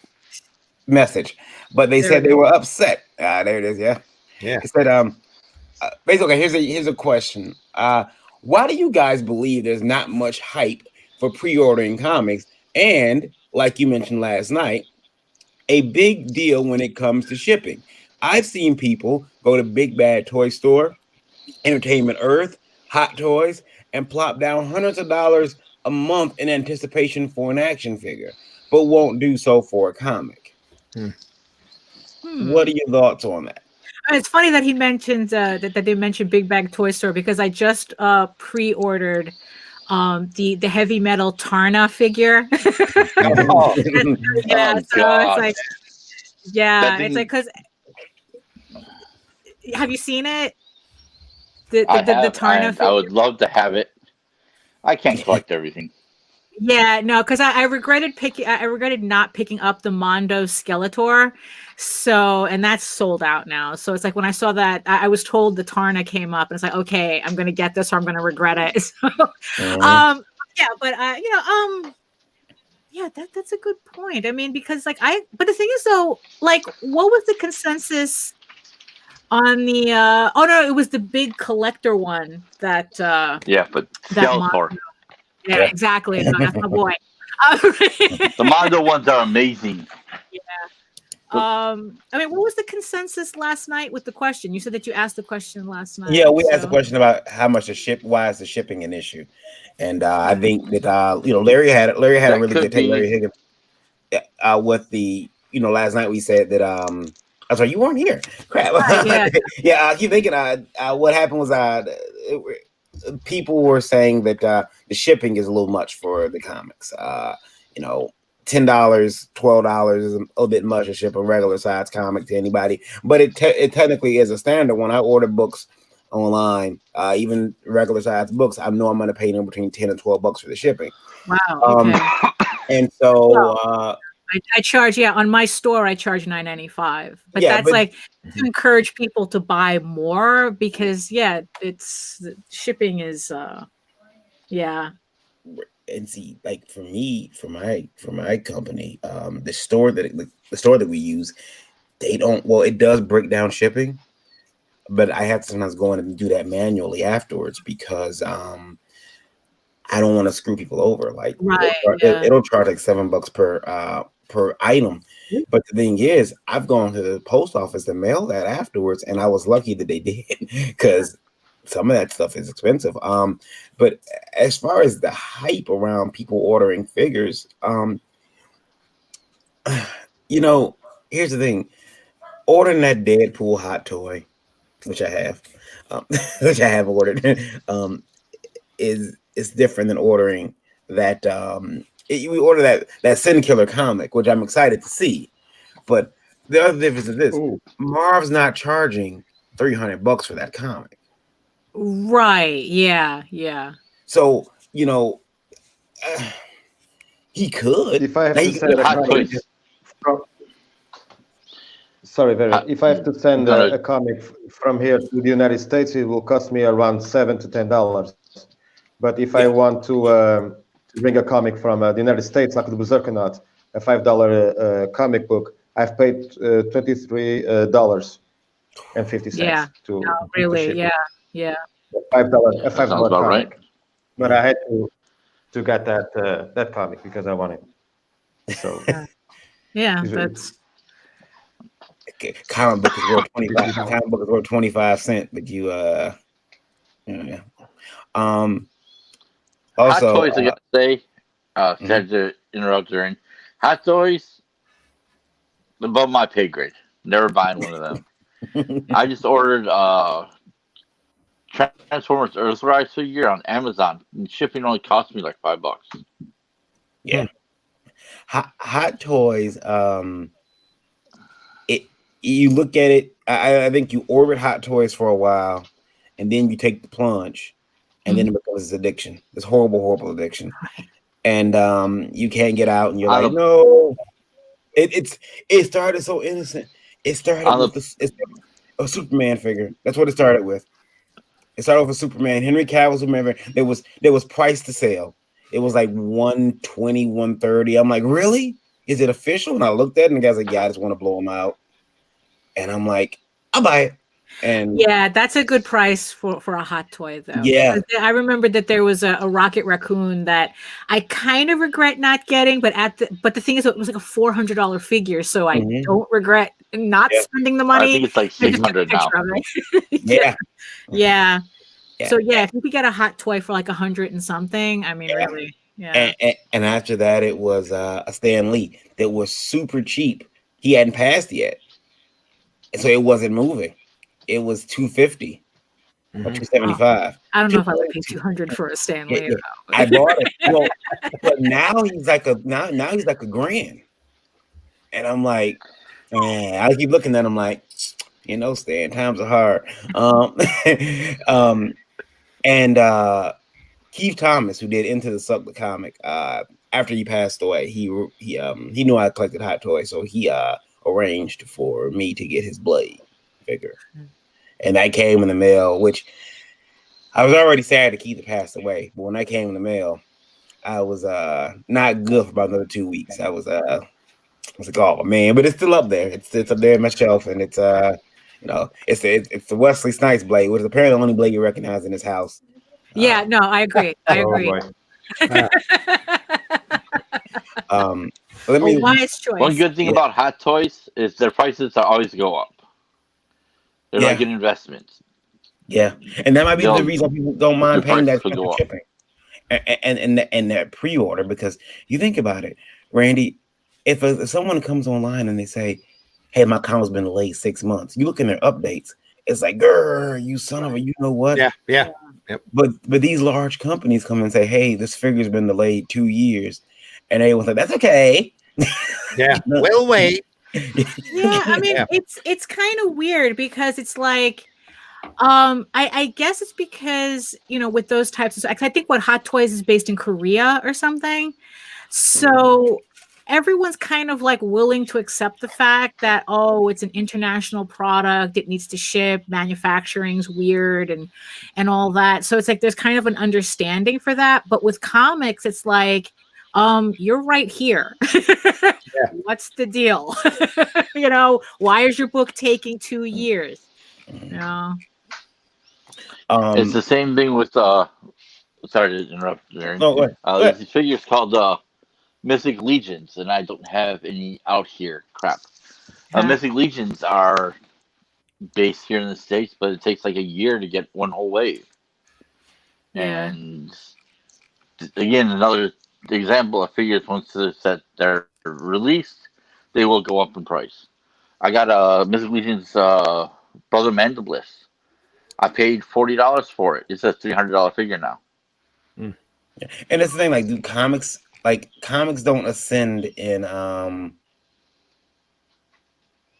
message, but they said they were upset. There it is. Yeah. They said, basically, here's a question. Why do you guys believe there's not much hype for pre-ordering comics? And like you mentioned last night, a big deal when it comes to shipping. I've seen people go to Big Bad Toy Store, Entertainment Earth, Hot Toys, and plop down hundreds of dollars a month in anticipation for an action figure, but won't do so for a comic. What are your thoughts on that? It's funny that he mentioned that they mentioned Big Bag Toy Store, because I just pre-ordered the heavy metal Tarna figure. It's like, because have you seen it? The I the have, Tarna and I would love to have it. I can't collect everything. Yeah, no, because I regretted not picking up the Mondo Skeletor. So, and that's sold out now. So it's like when I saw that, I was told the Tarna came up, and it's like, okay, I'm gonna get this or I'm gonna regret it. So, yeah, but yeah, that's a good point. I mean, because but the thing is though, like, what was the consensus on the oh no, it was the big collector one that Yeah, but that Skeletor. Yeah, exactly. No, that's my boy. The Mondo ones are amazing. Yeah. I mean, what was the consensus last night with the question? You said that you asked the question last night. Yeah, we asked the question about how much why is the shipping an issue? And I think that Larry had a really good take. Larry Higgins with the last night we said that I'm sorry, you weren't here. Crap. Yeah. Yeah, I keep thinking what happened was people were saying that the shipping is a little much for the comics. $10, $12 is a little bit much to ship a regular size comic to anybody, but it technically is a standard. When I order books online, even regular size books, I know I'm going to pay them between $10 and $12 for the shipping. Wow. Okay. And so I charge on my store I charge $9.95, but that's like to encourage people to buy more because it's shipping is And see, like for me, for my company, the store that we use, it does break down shipping, but I have to sometimes go in and do that manually afterwards because I don't want to screw people over. Like it'll charge like $7 per item. But the thing is, I've gone to the post office to mail that afterwards, and I was lucky that they did because some of that stuff is expensive. But as far as the hype around people ordering figures, here's the thing: ordering that Deadpool hot toy, which I have ordered, is different than ordering that. We order that Sin Killer comic, which I'm excited to see. But the other difference is this: Marv's not charging $300 for that comic. Right. Yeah. So he could. If I have to send a comic if I have to send a comic from here to the United States, it will cost me around $7 to $10. But if I want to bring a comic from the United States, like the BuZz, a $5 comic book, I've paid $23.50 to really to ship yeah $5 comic. About right. But I had to get that comic because I wanted it. So that's comic book is worth 25. Comic book is worth 25 cents, but you also, Hot Toys, I gotta say, had to interrupt during Hot Toys, above my pay grade. Never buying one of them. I just ordered Transformers Earthrise figure on Amazon, and shipping only cost me like $5. Yeah, Hot Toys. You look at it. I think you orbit Hot Toys for a while, and then you take the plunge. And then it becomes this addiction, this horrible addiction, and you can't get out. And you're like, no. It started so innocent. It started with a Superman figure. That's what it started with. It started with a Superman, Henry Cavill Superman. There was price to sale. It was like $120, $130. I'm like, really? Is it official? And I looked at it, and the guy's like, yeah, I just want to blow him out. And I'm like, I'll buy it. And that's a good price for a hot toy though. Yeah, I remember that there was a Rocket Raccoon that I kind of regret not getting, but the thing is, it was like a $400 figure, so I don't regret not spending the money. I think it's like $600 now. Yeah. So if you could get a hot toy for like $100 and something, I mean, really, And after that, it was a Stan Lee that was super cheap. He hadn't passed yet, so it wasn't moving. It was $250 or $275. I don't know if I would pay $200 for a Stan Lee. Yeah. I bought it, but now he's like $1,000, and I'm like, man, I keep looking at him like, You know, Stan, times are hard. And Keith Thomas, who did Into the Suck the comic, after he passed away, he knew I collected Hot Toys, so he arranged for me to get his Blade figure, and that came in the mail. Which I was already sad that Keith had passed away, but when that came in the mail, I was not good for about another 2 weeks. I was like, oh man, but it's still up there. It's up there in my shelf, and it's it's the Wesley Snipes blade, which is apparently the only blade you recognize in this house. Yeah, no, I agree. I agree. Wise choice. One good thing about Hot Toys is their prices are always go up. They're like an investment. Yeah, and that might be the reason people don't mind paying that shipping and that pre-order, because you think about it, Randy. If someone comes online and they say, "Hey, my comic's been delayed 6 months," you look in their updates, it's like, "Grr, you son of a, you know what?" Yeah. Yep. But these large companies come and say, "Hey, this figure's been delayed 2 years," and everyone's like, "That's okay." Yeah, we'll wait. Yeah, I mean, it's kind of weird because it's like, I guess it's because, with those types of, I think what Hot Toys is based in Korea or something, so everyone's kind of like willing to accept the fact that, oh, it's an international product, it needs to ship, manufacturing's weird and all that. So it's like there's kind of an understanding for that. But with comics, it's like, you're right here. What's the deal? Why is your book taking 2 years? It's the same thing with sorry to interrupt, Aaron. No, go ahead. These figures called Mythic Legions, and I don't have any out here. Crap. Mythic Legions are based here in the States, but it takes like a year to get one whole wave. Yeah. And again, another example of figures, once they're released, they will go up in price. I got a Mythic Legions Brother Mandibliss. I paid $40 for it. It's a $300 figure now. And that's the thing, like, do comics don't ascend in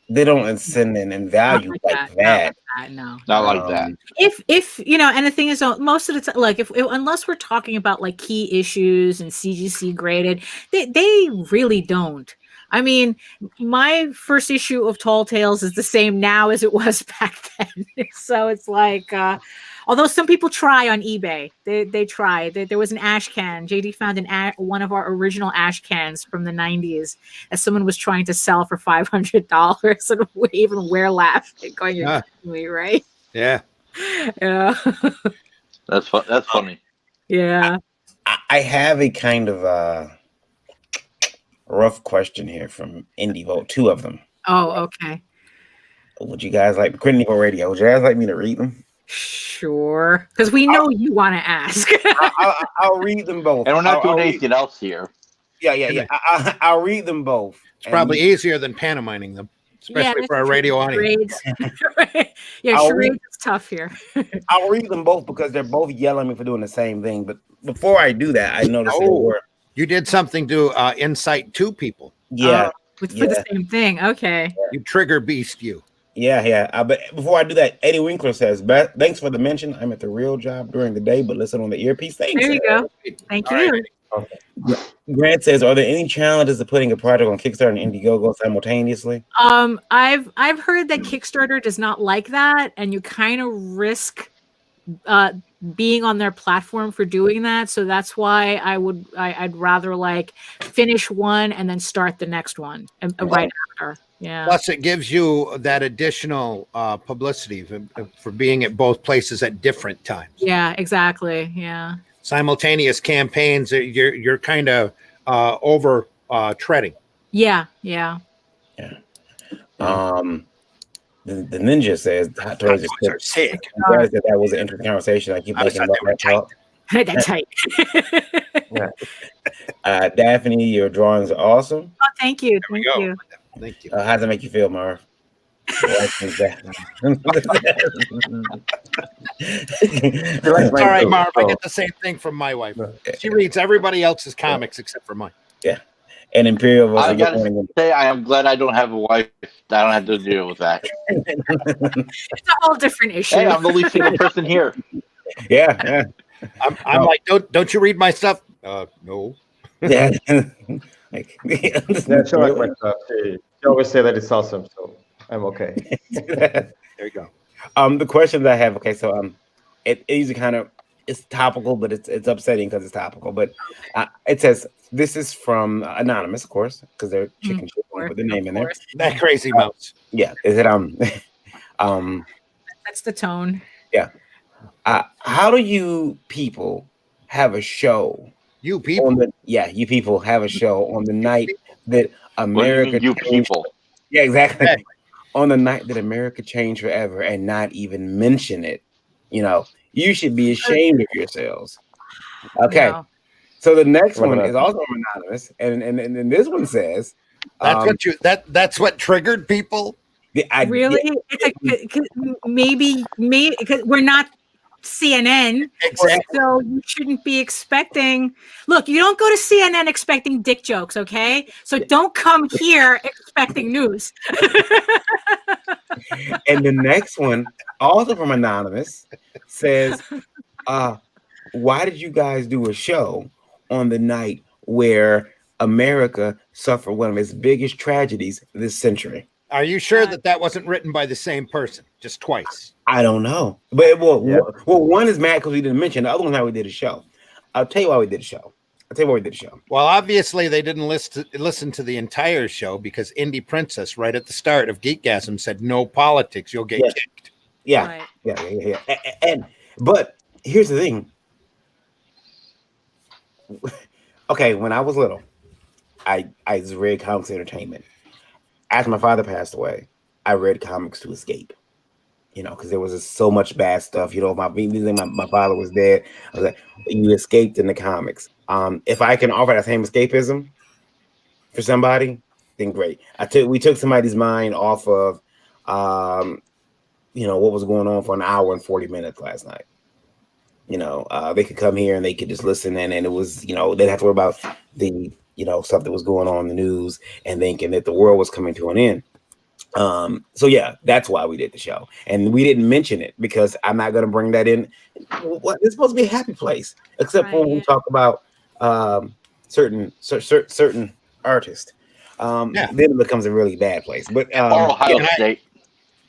they don't ascend in value like that. No, not like that. If and the thing is, most of the time, like, if unless we're talking about like key issues and CGC graded, they really don't. I mean, my first issue of Tall Tales is the same now as it was back then. So it's like, although some people try on eBay, they try. There was an ash can. JD found one of our original ash cans from the 90s that someone was trying to sell for $500, and even we're laughing, going, "You're kidding me, right?" Yeah. Yeah. That's funny. Yeah. I have a kind of rough question here from Indie Vote, 2 of them. Oh, okay. Would you guys like Indie Vote Radio? Would you guys like me to read them? Sure, because we know you want to ask. I'll read them both, and we're not doing anything else here. Yeah. I'll read them both. It's probably easier than pantomiming them, especially for our radio audience. Charades is tough here. I'll read them both because they're both yelling at me for doing the same thing. But before I do that, I noticed you did something to incite 2 people. Yeah. For the same thing. Okay. You trigger beast you. Yeah. But before I do that, Eddie Winkler says, "Thanks for the mention. I'm at the real job during the day, but listen on the earpiece." Thanks. There you go. Thank you. Right. Okay. Grant says, "Are there any challenges to putting a project on Kickstarter and Indiegogo simultaneously?" I've heard that Kickstarter does not like that, and you kind of risk being on their platform for doing that. So that's why I'd rather like finish one and then start the next one right after. Yeah. Plus, it gives you that additional publicity for being at both places at different times. Yeah, exactly. Yeah. Simultaneous campaigns, you're kind of over treading. Yeah. The ninja says Hot Toys are sick. That was an interesting conversation. I keep making about that talk. That's tight. Daphne, your drawings are awesome. Oh, thank you. Thank you. Thank you. How does it make you feel, Marv? It's all right, Marv. I get the same thing from my wife. She reads everybody else's comics except for mine. Yeah. And Imperial was I a good gotta morning. say, I am glad I don't have a wife. I don't have to deal with that. It's a whole different issue. Hey, I'm the only single person here. Yeah. I'm like, don't you read my stuff? No. Yeah. Yeah, she like my stuff. She always say that it's awesome, so I'm okay. There you go. The questions I have. Okay, so it is kind of it's topical, but it's upsetting because it's topical. But it says this is from anonymous, of course, because they're chicken shit. Put the name in there. That crazy mouse. Yeah. Is it That's the tone. Yeah. How do you people have a show? You people. You people have a show on the night that America. What do you mean, you people? Yeah, exactly. On the night that America changed forever, and not even mention it. You should be ashamed of yourselves. Okay. No. So the next one is also anonymous, and this one says, That's what triggered people. Really? It's maybe because we're not CNN, Exactly. so you shouldn't be expecting. Look, you don't go to CNN expecting dick jokes, okay? So don't come here expecting news. And the next one, also from anonymous, says, "Why did you guys do a show on the night where America suffered one of its biggest tragedies this century?" Are you sure that wasn't written by the same person just twice? I don't know, but one is mad because we didn't mention. The other one's how we did a show. I'll tell you why we did a show. Well, obviously they didn't listen to the entire show because Indie Princess right at the start of Geekgasm said no politics, you'll get kicked. Yeah. But here's the thing. Okay, when I was little, I just read comics entertainment. After my father passed away, I read comics to escape. Because there was just so much bad stuff. My father was dead. I was like, you escaped in the comics. If I can offer that same escapism for somebody, then great. We took somebody's mind off of, what was going on for an hour and 40 minutes last night. They could come here and they could just listen, and it was, they didn't have to worry about the, stuff that was going on in the news and thinking that the world was coming to an end. So yeah, that's why we did the show, and we didn't mention it because I'm not going to bring that in. It's supposed to be a happy place, except when we talk about certain artists. Then it becomes a really bad place. But Ohio State.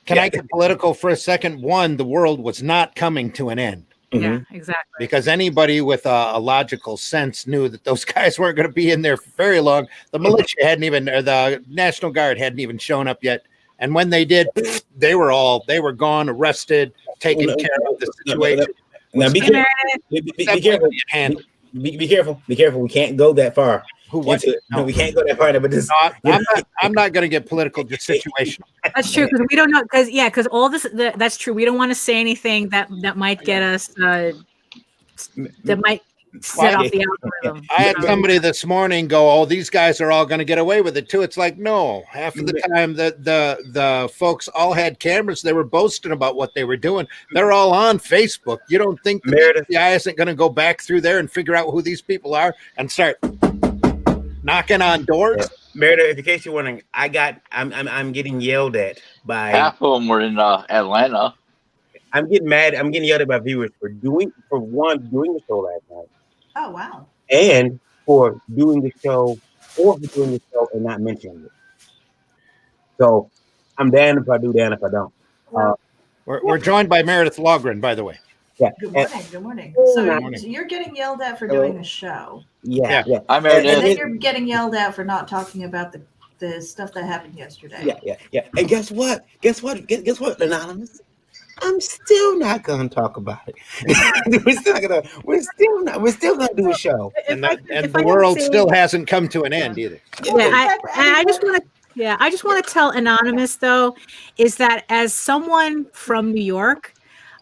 Can I get political for a second? One, the world was not coming to an end. Yeah, exactly. Because anybody with a logical sense knew that those guys weren't going to be in there for very long. The militia or the National Guard hadn't even shown up yet. And when they did, they were gone, arrested, taken care of the situation. Now be careful. Be careful. We can't go that far. We can't go that far. But I'm not going to get political. Just situational. That's true because we don't know. Because all this. That's true. We don't want to say anything that might get us. That might set off the algorithm. I had somebody this morning go, "Oh, these guys are all going to get away with it too." It's like, no. Half of the time, the folks all had cameras. They were boasting about what they were doing. They're all on Facebook. You don't think the FBI isn't going to go back through there and figure out who these people are and start knocking on doors? Meredith, in case you're wondering, I'm getting yelled at by half of them were in Atlanta. I'm getting mad. I'm getting yelled at by viewers for doing the show last night. Oh wow! And for doing the show and not mentioning it. So I'm damned if I do, damned if I don't. We're joined by Meredith Logren, by the way. Yeah. Good morning. So you're getting yelled at for doing the show. Yeah. I'm Meredith. And then you're getting yelled at for not talking about the stuff that happened yesterday. Yeah. And guess what? Guess what, Anonymous? I'm still not gonna talk about it. We're still gonna do a show. And the world still hasn't come to an end either. I just want to tell Anonymous though, is that as someone from New York,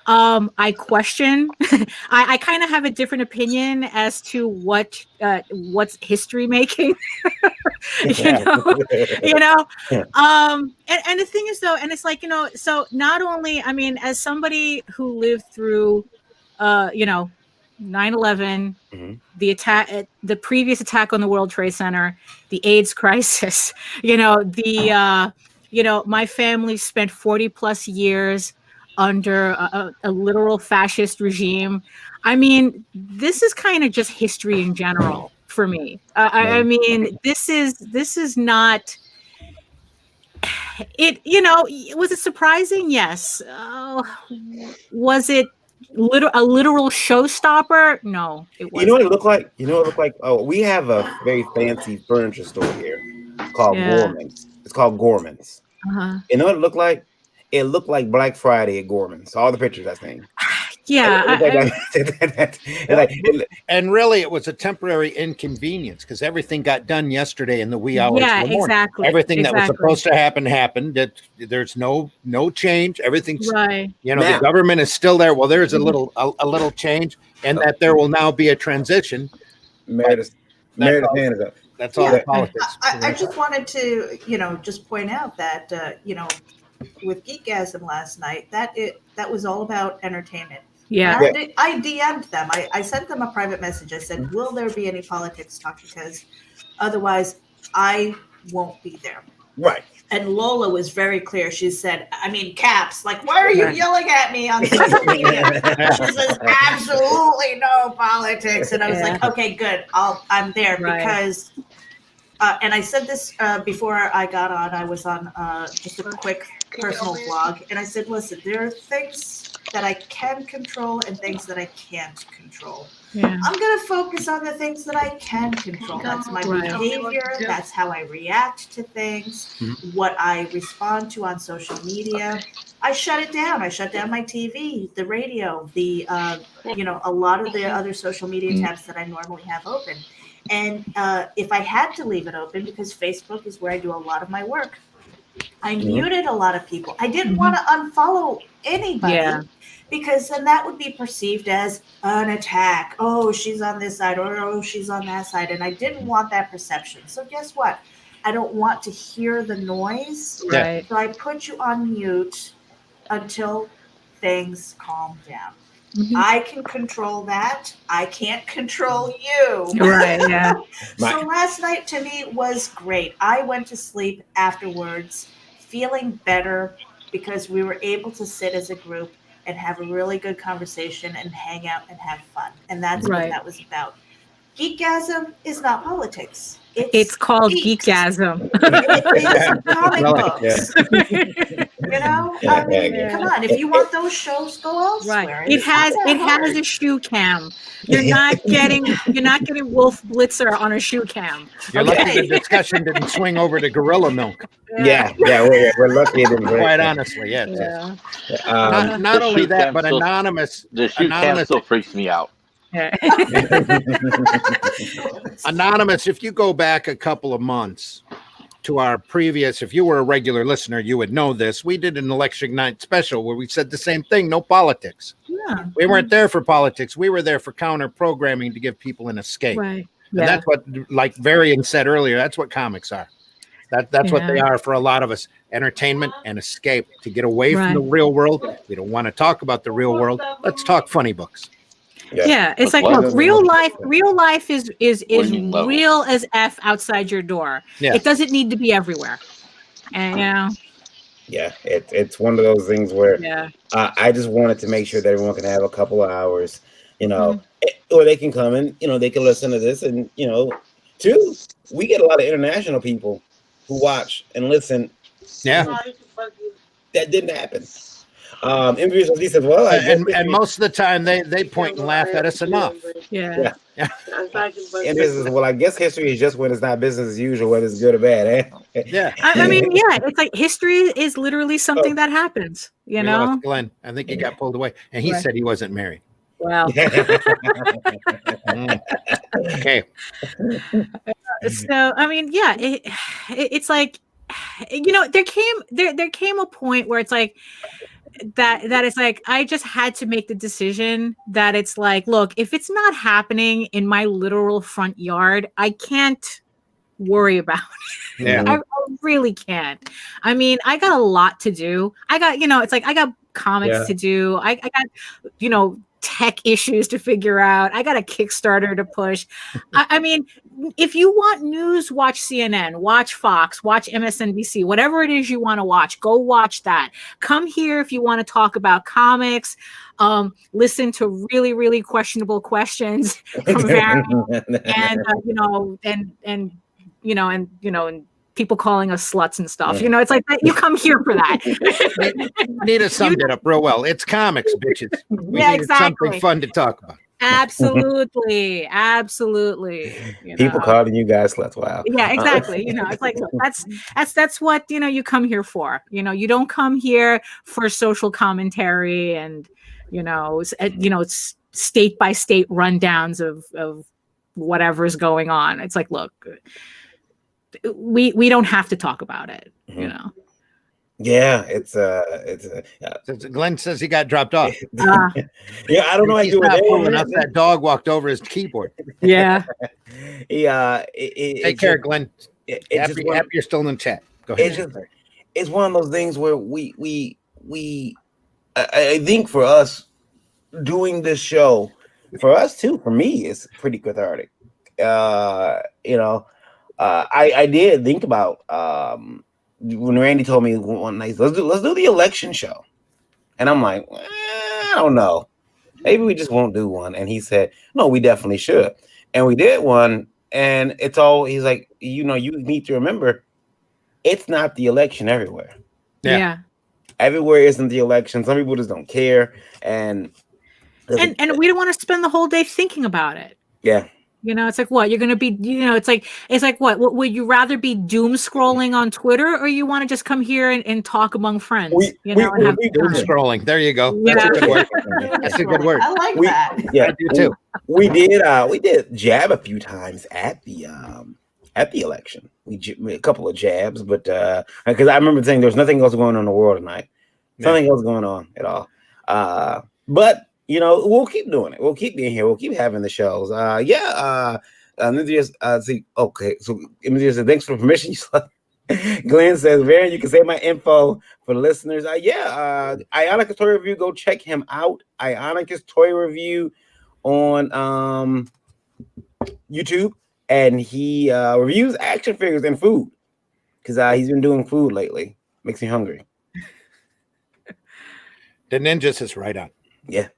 I question. I kind of have a different opinion as to what's history making. you know. And the thing is though, and it's like, so not only, I mean, as somebody who lived through, 9/11, the attack, the previous attack on the World Trade Center, the AIDS crisis. My family spent 40 plus years under a literal fascist regime. I mean, this is kind of just history in general for me. I mean, this is not. Was it surprising? Yes. Was it a literal showstopper? No, it wasn't. You know what it looked like? Oh, we have a very fancy furniture store here called Gorman's. It's called Gorman's. You know what it looked like? It looked like Black Friday at Gorman's. All the pictures I've seen. Yeah. And really, it was a temporary inconvenience because everything got done yesterday in the wee hours of the morning. Exactly. Everything that was supposed to happen happened. There's no change. Everything's right. The government is still there. Well, there's a little change, and that there will now be a transition. Meredith's hand is up. That's all the politics. I just wanted to, just point out that, with Geekgasm last night, that was all about entertainment. Yeah. I DM'd them. I sent them a private message. I said, will there be any politics talk? Because otherwise I won't be there. Right. And Lola was very clear. She said, caps, like, why are you yelling at me on social media? She says, absolutely no politics. And I was like, okay, good. I'm there because, and I said this before I got on. I was on just a quick personal vlog. And I said, listen, there are things that I can control and things that I can't control. Yeah. I'm going to focus on the things that I can control. That's my behavior. That's how I react to things, what I respond to on social media. I shut it down. I shut down my TV, the radio, the, a lot of the other social media tabs that I normally have open. And if I had to leave it open, because Facebook is where I do a lot of my work, I muted a lot of people. I didn't want to unfollow anybody because then that would be perceived as an attack. Oh, she's on this side, or oh, she's on that side. And I didn't want that perception. So guess what? I don't want to hear the noise. Right. So I put you on mute until things calm down. I can control that. I can't control you. Right, yeah. So last night to me was great. I went to sleep afterwards feeling better because we were able to sit as a group and have a really good conversation and hang out and have fun. And that's what that was about. Geekgasm is not politics. It's called Geekgasm. It's comic books. Come on. If you want those shows, go elsewhere. Right. It has a shoe cam. You're not getting Wolf Blitzer on a shoe cam. You're lucky the discussion didn't swing over to gorilla milk. Yeah, we're lucky. Quite honestly, Not only that, but anonymous. The shoe cam still freaks me out. Anonymous, if you go back a couple of months to our previous, if you were a regular listener, you would know this. We did an election night special where we said the same thing, no politics. Yeah. We weren't there for politics. We were there for counter programming to give people an escape. Right. And that's what, like Varian said earlier, that's what comics are. That's what they are for a lot of us. Entertainment and escape to get away from the real world. We don't want to talk about the real world. Let's talk funny books. Yeah, it's like, look, real life is real as F outside your door. Yeah. It doesn't need to be everywhere. And it's one of those things where I just wanted to make sure that everyone can have a couple of hours, or they can come and they can listen to this, and too, we get a lot of international people who watch and listen. Yeah, that didn't happen. He says, well, and most of the time they point and laugh at us enough. Yeah. And this is, well, I guess history is just when it's not business as usual, whether it's good or bad. Yeah. I mean, it's like history is literally something that happens. Glenn, I think he got pulled away, and he said he wasn't married. Wow. Okay. So I mean, it's like, there came a point where it's like that it's like I just had to make the decision that it's like, look, if it's not happening in my literal front yard, I can't worry about it. Yeah. I really can't. I mean, I got a lot to do. I got, it's like I got comics to do. I got, tech issues to figure out. I got a Kickstarter to push. I mean, if you want news, watch CNN, watch Fox, watch MSNBC, whatever it is you want to watch, go watch that. Come here if you want to talk about comics. Listen to really, really questionable questions from Varian and people calling us sluts and stuff. It's like that. You come here for that. Nita summed it up real well. It's comics, bitches. We needed something fun to talk about. Absolutely. People calling you guys sluts. Wow. Yeah, exactly. It's like, look, that's what you come here for. You don't come here for social commentary and it's state by state rundowns of whatever's going on. It's like, look, we don't have to talk about it. Yeah, it's Glenn says he got dropped off. Yeah, I don't know. He's not fooling us. That dog walked over his keyboard. Yeah. Take care, Glenn. Happy you're still in the chat. Go ahead. It's one of those things where I think for us doing this show, for us too, for me, it's pretty cathartic. I did think about when Randy told me one night, let's do the election show, and I'm like, I don't know, maybe we just won't do one. And he said, no, we definitely should, and we did one. And it's all, he's like, you need to remember, it's not the election everywhere. Yeah. Everywhere isn't the election. Some people just don't care, and we don't want to spend the whole day thinking about it. Yeah. It's like, what you're going to be, it's like, what would you rather be doom scrolling on Twitter, or you want to just come here and talk among friends? Doom scrolling. There you go. Yeah. That's a good word. That's a good word. I like that. Yeah, I do too. We did jab a few times at the election. We a couple of jabs, but because I remember saying there's nothing else going on in the world tonight. Nothing else going on at all. But we'll keep doing it. We'll keep being here. We'll keep having the shows. See, okay. So Images said, thanks for permission. Glenn says, Varian, you can say my info for the listeners. Ionica's Toy Review. Go check him out. Ionica's Toy Review on YouTube, and he reviews action figures and food because he's been doing food lately. Makes me hungry. The Ninjas is right on. Yeah.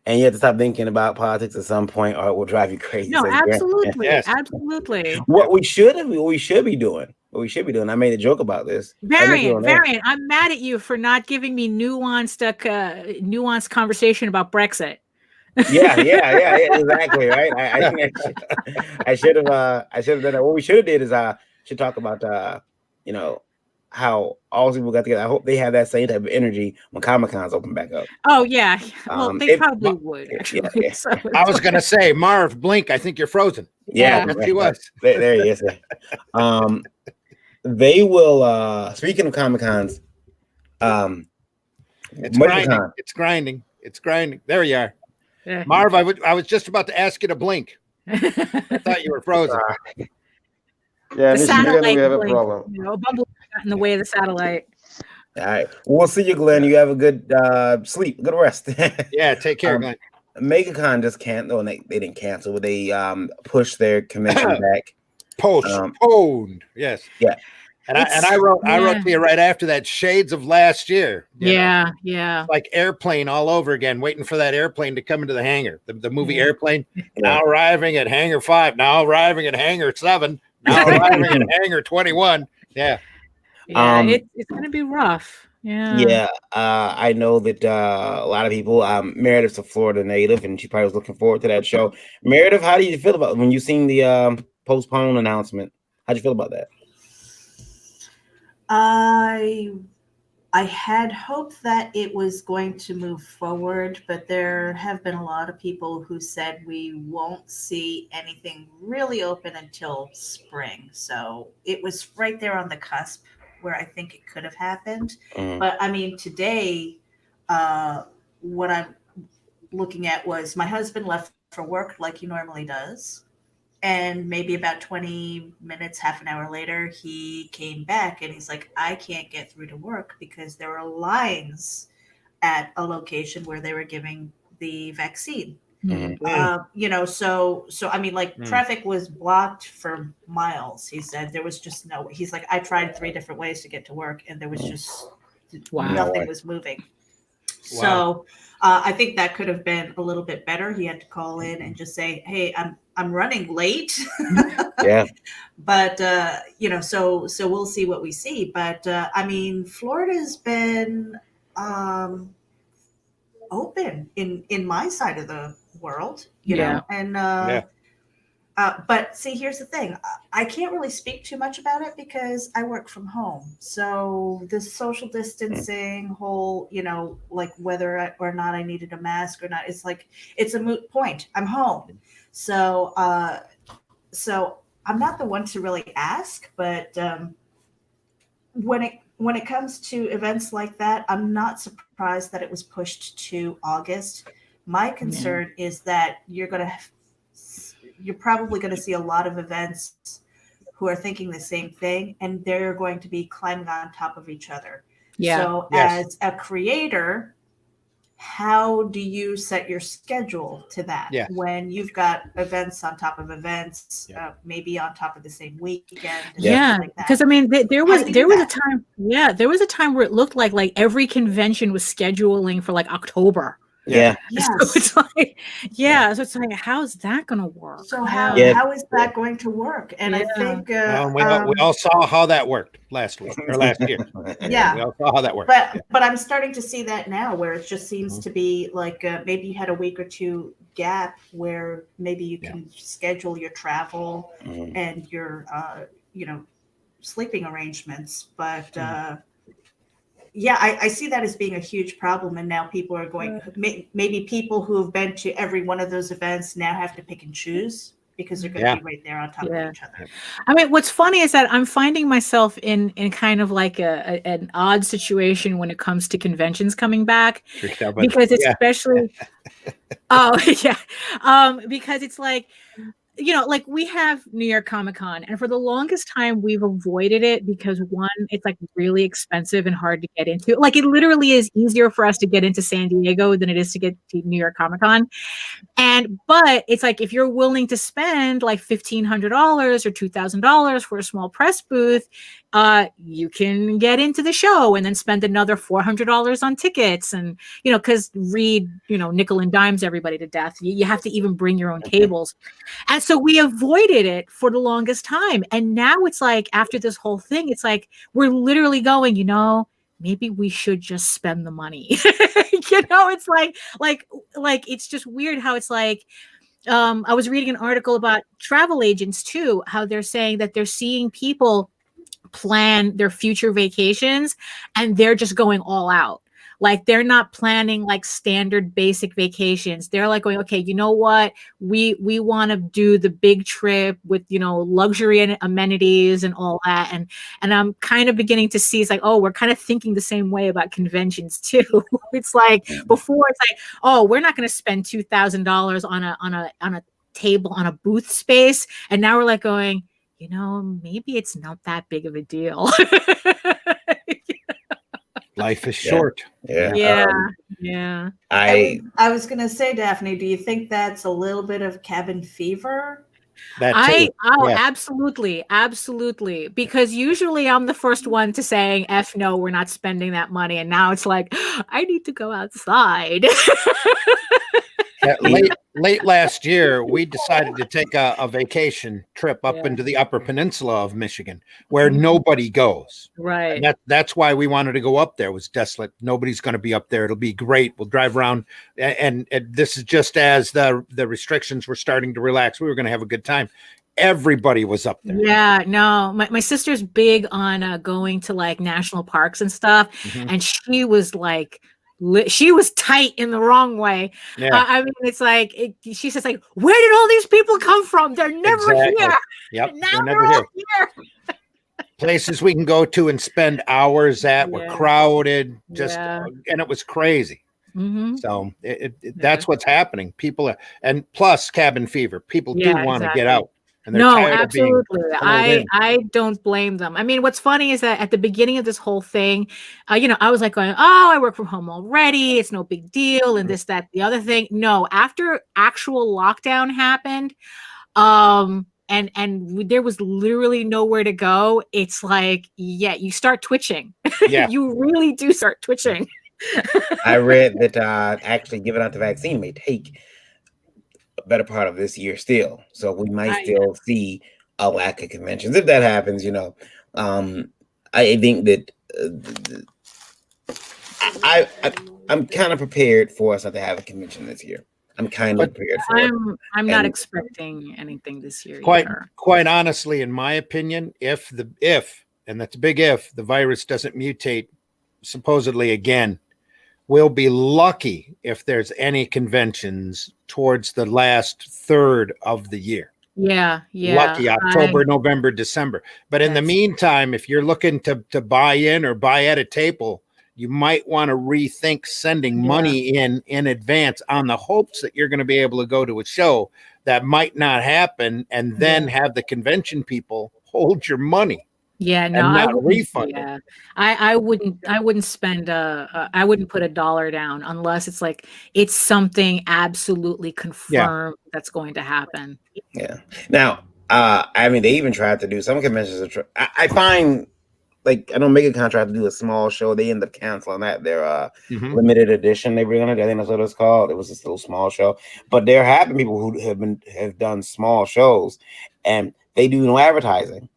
And you have to stop thinking about politics at some point, or it will drive you crazy. No, absolutely. Yes. Absolutely. What we should be doing. I made a joke about this. Varian, I'm mad at you for not giving me nuanced conversation about Brexit. Yeah, exactly. Right. I should have done that. What we should have did is should talk about how all people got together. I hope they have that same type of energy when Comic-Cons open back up. Oh yeah, well they probably would. Actually, yeah. So I was gonna say, Marv, blink. I think you're frozen. Yeah, yes, he was. There he is. They will. Speaking of Comic-Cons, it's grinding. There you are, yeah. Marv. I was just about to ask you to blink. I thought you were frozen. Yeah, the satellite we have a problem. Bumblebee got in the way of the satellite. All right, we'll see you, Glenn. You have a good sleep, good rest. Yeah, take care, Glenn. MegaCon just canceled. They didn't cancel, but they pushed their convention back. Postponed. Yes. Yeah. And I wrote to you right after that. Shades of last year. Yeah. Like Airplane all over again, waiting for that airplane to come into the hangar. The movie Airplane. Now arriving at Hangar 5. Now arriving at Hangar 7. Now arriving at Hangar 21. Yeah. It's gonna be rough. Yeah. I know that a lot of people. Meredith's a Florida native, and she probably was looking forward to that show. Meredith, how do you feel about when you seen the postpone announcement? How'd you feel about that? I had hoped that it was going to move forward, but there have been a lot of people who said we won't see anything really open until spring. So it was right there on the cusp where I think it could have happened. But I mean, today, what I'm looking at was my husband left for work like he normally does. And maybe about 20 minutes, half an hour later, he came back and he's like, I can't get through to work because there are lines at a location where they were giving the vaccine. Mm-hmm. You know, so I mean, like, Mm. traffic was blocked for miles. He said there was just no. He's like, I tried 3 different ways to get to work, and there was just Wow. nothing was moving. Wow. So I think that could have been a little bit better. He had to call in and just say, "Hey, I'm running late." Yeah. But you know, so we'll see what we see. But I mean, Florida's been open in my side of the world, you know, and Yeah. but see, here's the thing. I can't really speak too much about it because I work from home. So the social distancing whole, you know, like whether or not I needed a mask or not, it's like, it's a moot point. I'm home. So, so I'm not the one to really ask, but when it comes to events like that, I'm not surprised that it was pushed to August. My concern is that you're probably going to see a lot of events who are thinking the same thing, and they're going to be climbing on top of each other. Yeah. So Yes. as a creator, how do you set your schedule to that Yes. when you've got events on top of events, Yeah. maybe on top of the same weekend? And Yeah, stuff like that? because I mean, there was do you do a that? time. Yeah, there was a time where it looked like every convention was scheduling for like October. Yeah. Yes. So it's like, yeah, so it's like, how's that gonna work? So how Yeah. how is that going to work? And I think We all saw how that worked last week or last year. Yeah. We all saw how that worked. but I'm starting to see that now, where it just seems to be like maybe you had a week or two gap where maybe you can schedule your travel and your you know, sleeping arrangements. But yeah, I see that as being a huge problem. And now people are going, maybe people who have been to every one of those events now have to pick and choose because they're going to be right there on top of each other. I mean, what's funny is that I'm finding myself in kind of like an odd situation when it comes to conventions coming back, because especially, because it's like, you know, like we have New York Comic Con, and for the longest time we've avoided it because one, it's like really expensive and hard to get into. Like it literally is easier for us to get into San Diego than it is to get to New York Comic Con. But it's like, if you're willing to spend like $1,500 or $2,000 for a small press booth, you can get into the show and then spend another $400 on tickets. And, you know, because Reed, you know, nickel and dimes everybody to death. You have to even bring your own tables. And so we avoided it for the longest time. And now it's like, after this whole thing, it's like, we're literally going, you know, maybe we should just spend the money. You know, it's like it's just weird how it's like, I was reading an article about travel agents too, how they're saying that they're seeing people plan their future vacations and they're just going all out. Like they're not planning like standard basic vacations. They're like going, okay, you know what? We want to do the big trip with, you know, luxury and amenities and all that. And I'm kind of beginning to see, it's like, oh, we're kind of thinking the same way about conventions too. It's like before it's like, oh, we're not going to spend $2,000 on a table, on a booth space. And now we're like going, you know, maybe it's not that big of a deal. Life is short. Yeah. I was gonna say, Daphne, do you think that's a little bit of cabin fever? Absolutely, because usually I'm the first one to saying, F no, we're not spending that money, and now it's like, I need to go outside. Late last year, we decided to take a vacation trip up into the Upper Peninsula of Michigan, where nobody goes. Right. And that's why we wanted to go up there. It was desolate. Nobody's going to be up there. It'll be great. We'll drive around. And this is just as the restrictions were starting to relax. We were going to have a good time. Everybody was up there. Yeah, no, my sister's big on going to like national parks and stuff. And she was like, she was tight in the wrong way. I mean, it's like she says, like, where did all these people come from? They're never here. Yep, now they're all here. Places we can go to and spend hours at were crowded, and it was crazy. So that's what's happening. People are, and plus cabin fever. People do want to get out. and they're No, tired of being absolutely. funneled in. I don't blame them. I mean, what's funny is that at the beginning of this whole thing, I was like going, "Oh, I work from home already. It's no big deal," and this, that, the other thing. No, after actual lockdown happened, there was literally nowhere to go. It's like, yeah, you start twitching. Yeah. You really do start twitching. I read that actually giving out the vaccine may take a better part of this year still. So we might still see a lack of conventions. If that happens, I think that I'm kind of prepared for us not to have a convention this year. I'm kind of prepared for it. I'm not expecting anything this year. Quite honestly, in my opinion, if and that's a big if, the virus doesn't mutate supposedly again, we'll be lucky if there's any conventions towards the last third of the year. Yeah. Lucky October, November, December. But in the meantime, if you're looking to buy in or buy at a table, you might want to rethink sending money in advance on the hopes that you're going to be able to go to a show that might not happen, and then have the convention people hold your money. Yeah, no, I wouldn't refund. Yeah, I wouldn't spend I wouldn't put $1 down unless it's like it's something absolutely confirmed that's going to happen. Yeah. Now, I mean, they even tried to do some conventions. I find, like, I know MegaCon tried to do a small show. They ended up canceling that. Their limited edition they were gonna do. I think that's what it's called. It was this little small show. But there have been people who have done small shows, and they do no advertising.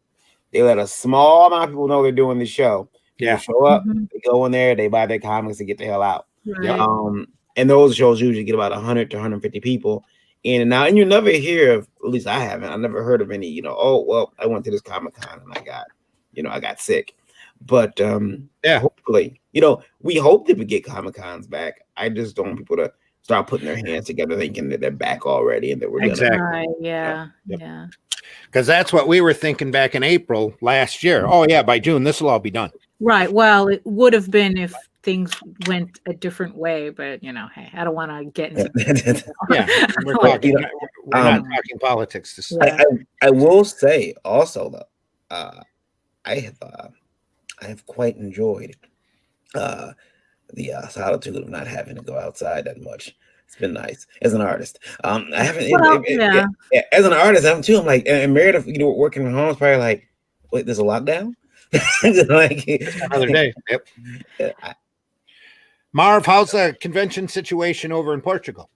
They let a small amount of people know they're doing the show. People show up, they go in there, they buy their comics and get the hell out. Right. And those shows usually get about 100 to 150 people in and out. And you never hear of, at least I haven't, I never heard of any, oh, well, I went to this Comic-Con and I got sick. But hopefully, we hope that we get Comic-Cons back. I just don't want people to start putting their hands together thinking that they're back already and that we're Yeah. Because that's what we were thinking back in April last year. Oh yeah, by June this will all be done. Right. Well, it would have been if things went a different way, but hey, I don't want to get into we're not talking politics. I will say also though, I have quite enjoyed the solitude of not having to go outside that much. It's been nice as an artist. I haven't as an artist. I'm too. I'm like, and Meredith, working from home is probably like, wait, there's a lockdown. Like another day. Yep. Marv, how's the convention situation over in Portugal?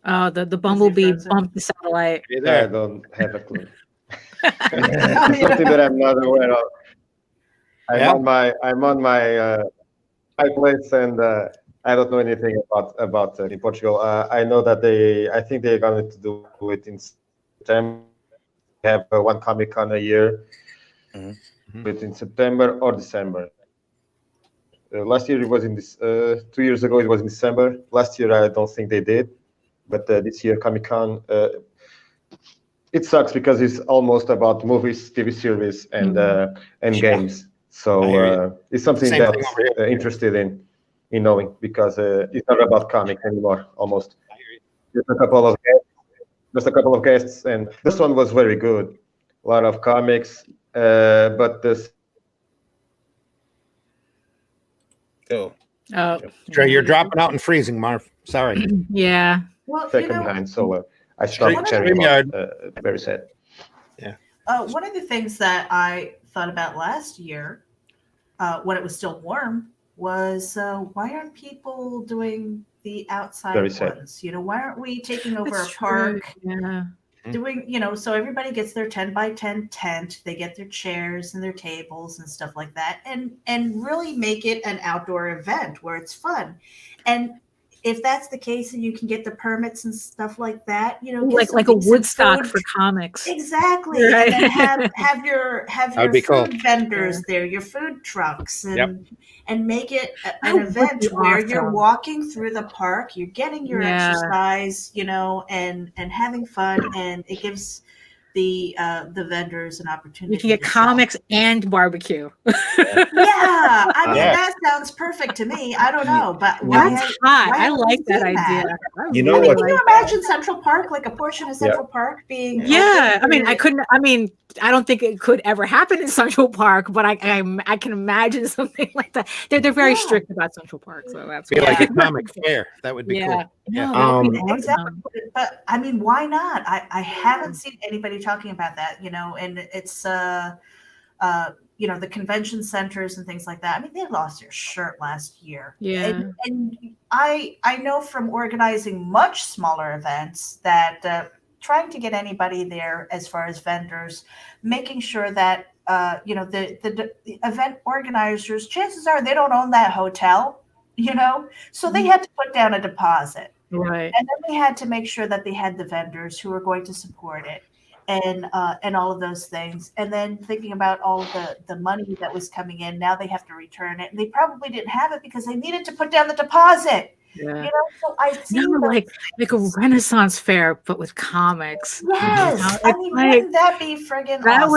The bumblebee bumped the satellite. I don't have a clue. Something that I'm not aware of. I'm on my place, and I don't know anything about in Portugal. I know that I think they're going to do it in September. They have one Comic-Con a year, but in September or December. Last year it was in this. 2 years ago it was in December. Last year I don't think they did, but this year Comic-Con. It sucks because it's almost about movies, TV series, and games. So it's something that I'm interested in knowing, because it's not about comics anymore. Almost just a couple of guests, and this one was very good. A lot of comics, but this. Trey, you're dropping out and freezing, Marv. Sorry. Yeah. Well, second behind, so I stopped sharing. Very sad. Yeah. One of the things that I thought about last year, when it was still warm, was why aren't people doing the outside ones? Why aren't we taking over a park? Yeah. Doing, so everybody gets their 10 by 10 tent, they get their chairs and their tables and stuff like that, and really make it an outdoor event where it's fun. And if that's the case, and you can get the permits and stuff like that, like a Woodstock for comics. Exactly. Right. And then have your food vendors there, your food trucks, and make it an event where you're walking through the park, you're getting your exercise, and having fun, and it gives the vendors an opportunity. You can get to sell. comics and barbecue. Yeah, I mean Yeah. that sounds perfect to me. I don't know, but That's hot. I haven't like we that seen idea. that? I You know really what- Can you like that. imagine Central Park, like a portion of Central Park being? Yeah, open I mean, I for- couldn't. I mean, I don't think it could ever happen in Central Park, but I can imagine something like that. They're very Yeah. strict about Central Park, so that's Be like why. a comic fair. That would be Yeah, cool. no, that would be Exactly. awesome. But I mean, why not? I haven't seen anybody talking about that, and it's the convention centers and things like that. I mean, they lost their shirt last year. Yeah. And I know from organizing much smaller events that trying to get anybody there as far as vendors, making sure that the event organizers, chances are they don't own that hotel, so they had to put down a deposit. Right. And then they had to make sure that they had the vendors who were going to support it and all of those things. And then thinking about all the money that was coming in, now they have to return it. And they probably didn't have it because they needed to put down the deposit. Yeah. So I see No, like a Renaissance fair, but with comics. yes. You I know, mean, it's like- wouldn't that be friggin' That awesome?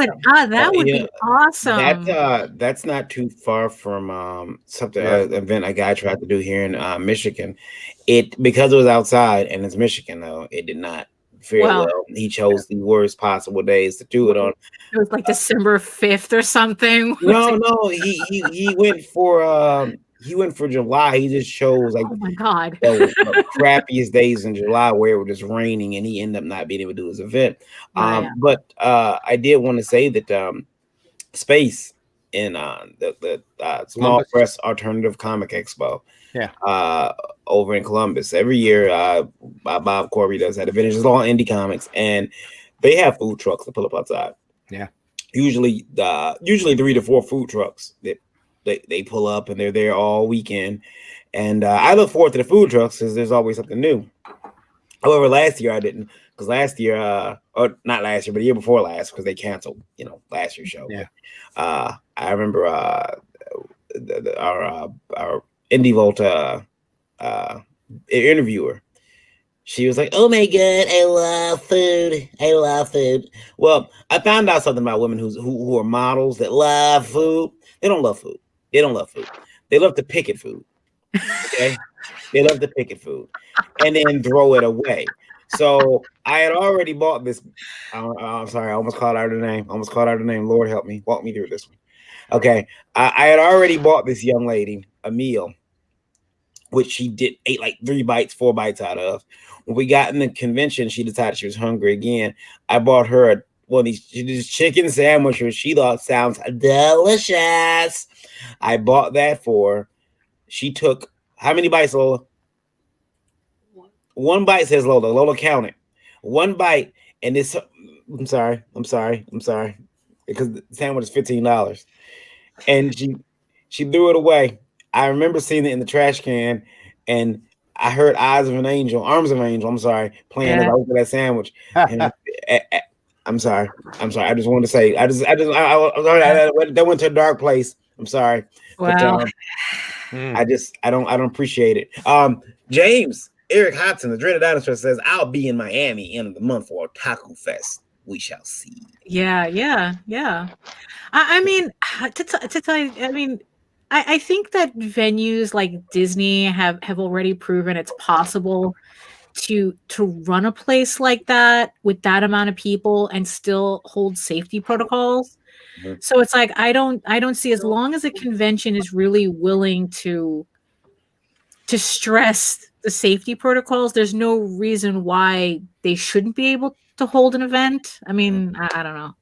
would Yeah, be awesome. That's not too far from something Yeah. event a guy tried to do here in Michigan. Because it was outside and it's Michigan though, it did not fare Well, well. He chose the worst possible days to do it on. It was like December 5th or something. No, he went for July. He just chose like Oh my God. the crappiest days in July where it was just raining, and he ended up not being able to do his event. Right. But I did want to say that Space in the Small Columbus. Press Alternative Comic Expo, Yeah. over in Columbus, every year Bob Corby does that event. It's just all indie comics, and they have food trucks that pull up outside. Yeah. Usually 3 to 4 food trucks that they pull up, and they're there all weekend. And I look forward to the food trucks because there's always something new. However, last year I didn't, because last year, or not last year, but the year before last, because they canceled, last year's show. Yeah. I remember our Indie Volta interviewer. She was like, "Oh my God, I love food. I love food." Well, I found out something about women who are models that love food. They don't love food. They don't love food. They love to pick at food. Okay, they love to pick at food and then throw it away. So I had already bought this. I'm sorry, I almost called out her name. Lord help me, walk me through this one. Okay, I had already bought this young lady a meal, which she ate like 3 bites, 4 bites out of. When we got in the convention, she decided she was hungry again. I bought her one of these chicken sandwiches she thought sounds delicious. I bought that for her. She took how many bites, Lola? 1 bite, says Lola. Lola counted 1 bite, and this. I'm sorry, because the sandwich is $15, and she threw it away. I remember seeing it in the trash can, and I heard Arms of an Angel, I'm sorry, playing as I looked at that sandwich. And I'm sorry. I just wanted to say, that went to a dark place. I'm sorry. Wow. But, I don't appreciate it. James Eric Hodson, the Dreaded Dinosaur, says, "I'll be in Miami end of the month for Otaku Fest. We shall see." Yeah. I mean, to tell you, I mean, I think that venues like Disney have already proven it's possible to run a place like that with that amount of people and still hold safety protocols. Mm-hmm. So it's like I don't see, as long as a convention is really willing to stress the safety protocols, there's no reason why they shouldn't be able to hold an event. I mean, I don't know.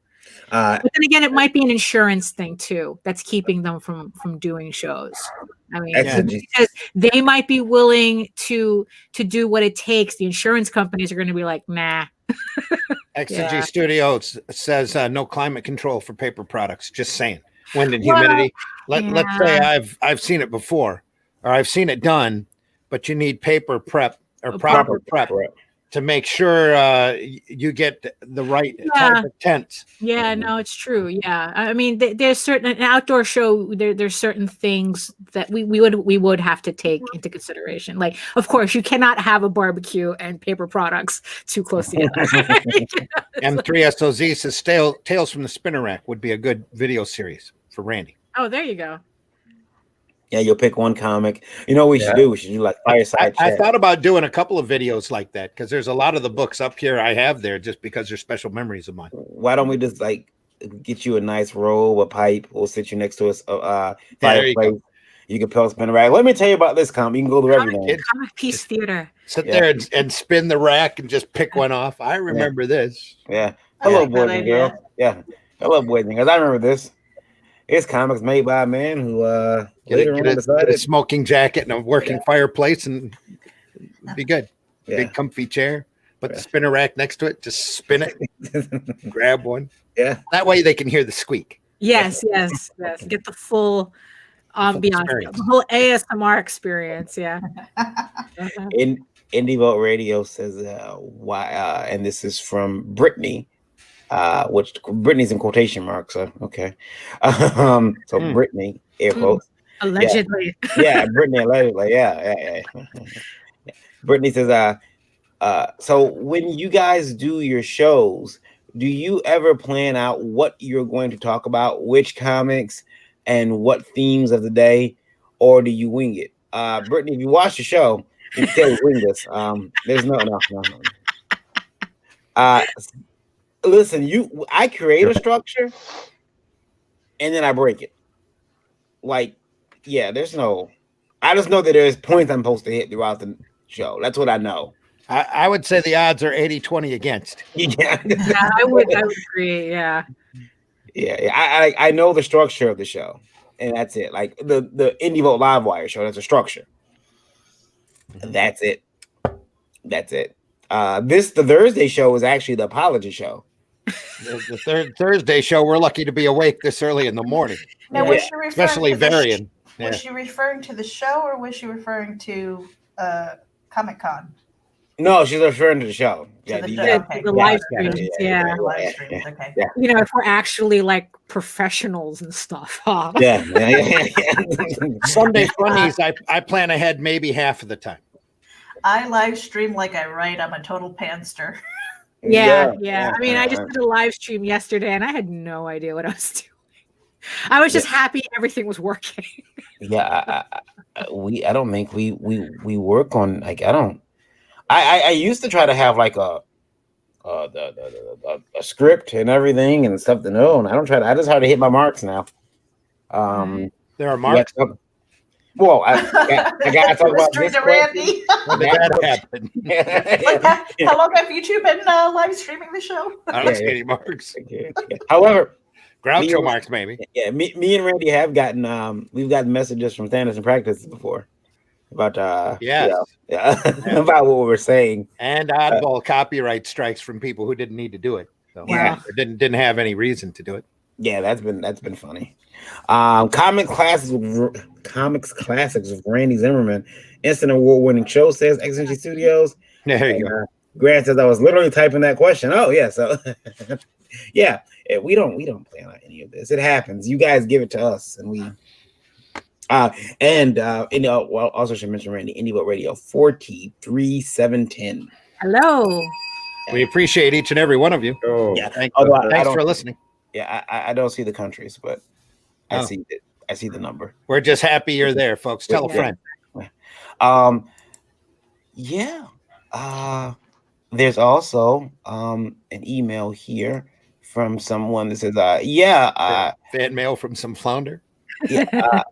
But then again, it might be an insurance thing too that's keeping them from doing shows. I mean, because they might be willing to do what it takes. The insurance companies are going to be like, nah. XG Studios says no climate control for paper products. Just saying. Wind and humidity. Let's say I've seen it before, or I've seen it done, but you need paper prep or proper prep. to make sure you get the right type of tent. Yeah, no, it's true. Yeah, I mean, there's certain an outdoor show. There's certain things that we would have to take into consideration. Like, of course, you cannot have a barbecue and paper products too close together. M3SOZ says Tales from the Spinner Rack would be a good video series for Randy. Oh, there you go. Yeah, you'll pick one comic. You know what we should do? We should do like fireside chat. I thought about doing a couple of videos like that because there's a lot of the books up here I have there just because they're special memories of mine. Why don't we just like get you a nice roll, a pipe? We'll sit you next to us. Fireplace. You can pelt spin a rack. Let me tell you about this comic. You can go to everything. Comic Piece Theater. Sit there and spin the rack and just pick one off. I remember this. Yeah. Hello, boys and girls. Yeah. Hello, boys and girls. I remember this. It's comics made by a man who get a smoking jacket and a working fireplace and be good. Big comfy chair. Put the spinner rack next to it. Just spin it. Grab one. Yeah. That way they can hear the squeak. Yes. Get the full ambiance, the whole ASMR experience. Yeah. In Indie Vote Radio says why, and this is from Brittany. Which Brittany's in quotation marks, so okay. So Brittany, air quotes. Allegedly. Yeah, Brittany allegedly. Yeah. Brittany says, so when you guys do your shows, do you ever plan out what you're going to talk about, which comics and what themes of the day, or do you wing it? Brittany, if you watch the show, you can wing this. There's no. Listen, I create a structure and then I break it. Like, yeah, I just know that there's points I'm supposed to hit throughout the show. That's what I know. I would say the odds are 80-20 against. Yeah, I would agree. Yeah. I know the structure of the show, and that's it. Like the Indie Vote Live Wire show, that's a structure. That's it. The Thursday show is actually the apology show. The third Thursday show, we're lucky to be awake this early in the morning. Now, was she referring especially to Varian. Was she referring to the show or was she referring to Comic-Con? No, she's referring to the show. The live streams. Yeah. Okay. Yeah. You know, if we're actually like professionals and stuff. Huh? Yeah. Sunday funnies, I plan ahead maybe half of the time. I live stream like I write. I'm a total panster. Yeah. I mean, I just did a live stream yesterday and I had no idea what I was doing. I was just happy everything was working. Yeah, I don't think we work on, like, I used to try to have like a script and everything and stuff to know, and I just try to hit my marks now. There are marks. Well, I got to talk about this. Randy. That happened. How long have you two been live streaming the show? I don't see any marks. However, Groucho marks maybe. Yeah, me and Randy have gotten we've gotten messages from Thanos and Practice before about about what we were saying, and oddball copyright strikes from people who didn't need to do it. So or didn't have any reason to do it. Yeah, that's been funny. Comics classics of Randy Zimmerman, instant award-winning show, says XNG Studios. There you go. Grant says I was literally typing that question. Oh yeah, so yeah, we don't plan on any of this. It happens. You guys give it to us, and we. Also should mention Randy Indie Vote Radio 43710. Hello. We appreciate each and every one of you. Oh, yeah. Thanks for listening. Yeah, I don't see the countries, but I see the number. We're just happy you're there, folks. Tell a friend. There's also an email here from someone that says, fan mail from some flounder. Yeah,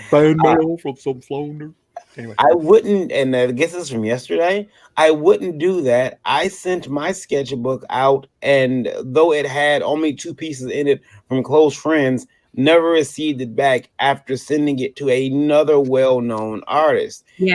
fan mail from some flounder. Anyway. I wouldn't, and I guess this is from yesterday. I wouldn't do that. I sent my sketchbook out, and though it had only 2 pieces in it from close friends, never received it back after sending it to another well-known artist. He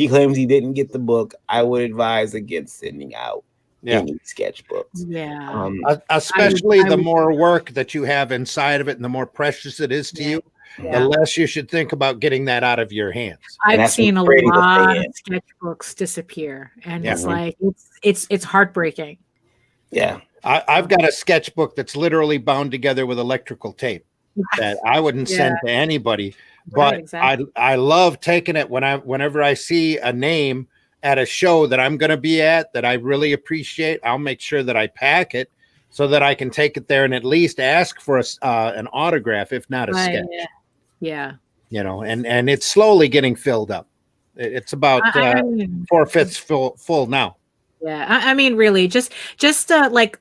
claims he didn't get the book. I would advise against sending out any sketchbooks. Yeah. Especially the more work that you have inside of it and the more precious it is to you, the less you should think about getting that out of your hands. I've seen a lot of sketchbooks disappear, and it's like it's heartbreaking. Yeah, I've got a sketchbook that's literally bound together with electrical tape that I wouldn't send to anybody. But I love taking it whenever I see a name at a show that I'm going to be at that I really appreciate. I'll make sure that I pack it so that I can take it there and at least ask for an autograph, if not a sketch. Yeah. You know, and it's slowly getting filled up. It's about 4/5 full now. Yeah, I mean, really, just like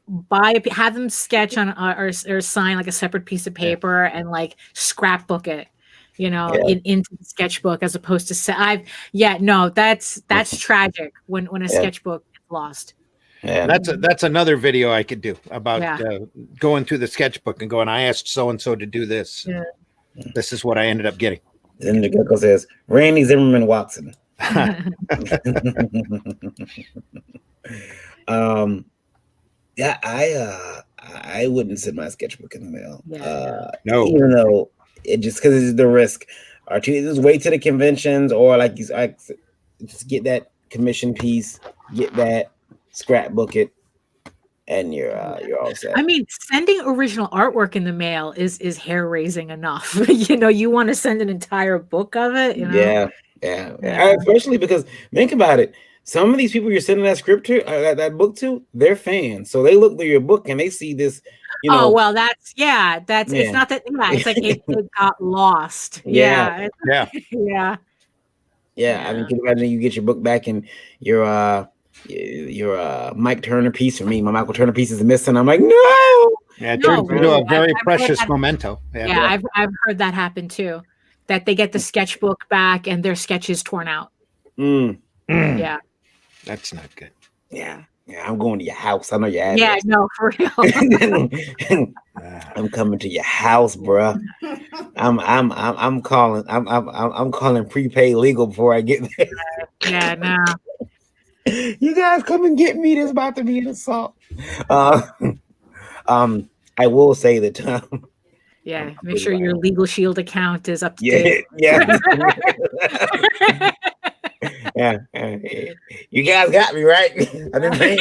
have them sketch on or sign like a separate piece of paper and like scrapbook it, you know, into the sketchbook as opposed to that's tragic when a sketchbook gets lost. Yeah, that's another video I could do about going through the sketchbook and going, I asked so and so to do this. Yeah. This is what I ended up getting. Then the Gecko says, Randy Zimmerman Watson. I wouldn't send my sketchbook in the mail. No, even though it just because it's the risk. Or just wait to the conventions, or like just get that commission piece, get that scrapbook it, and you're all set. I mean, sending original artwork in the mail is hair raising enough. You know, you want to send an entire book of it. You know? Yeah. Especially because think about it. Some of these people you're sending that script to, that book to, they're fans. So they look through your book and they see this, you know. Oh, well, it's not that, it's like it got lost. Yeah. Yeah. I mean, can you imagine you get your book back and your Mike Turner piece for me, my Michael Turner piece is missing. I'm like, no. Yeah, it turns into a very precious memento. Yeah, I've heard that happen too. That they get the sketchbook back and their sketch is torn out. Yeah. That's not good. Yeah, I'm going to your house. I know your address. Yeah, no, for real. I'm coming to your house, bro. I'm calling prepaid legal before I get there. Yeah, no. You guys come and get me. There's about to be an assault. I will say that. Yeah, make sure your Legal Shield account is up to date. Yeah. You guys got me right. I've been paying.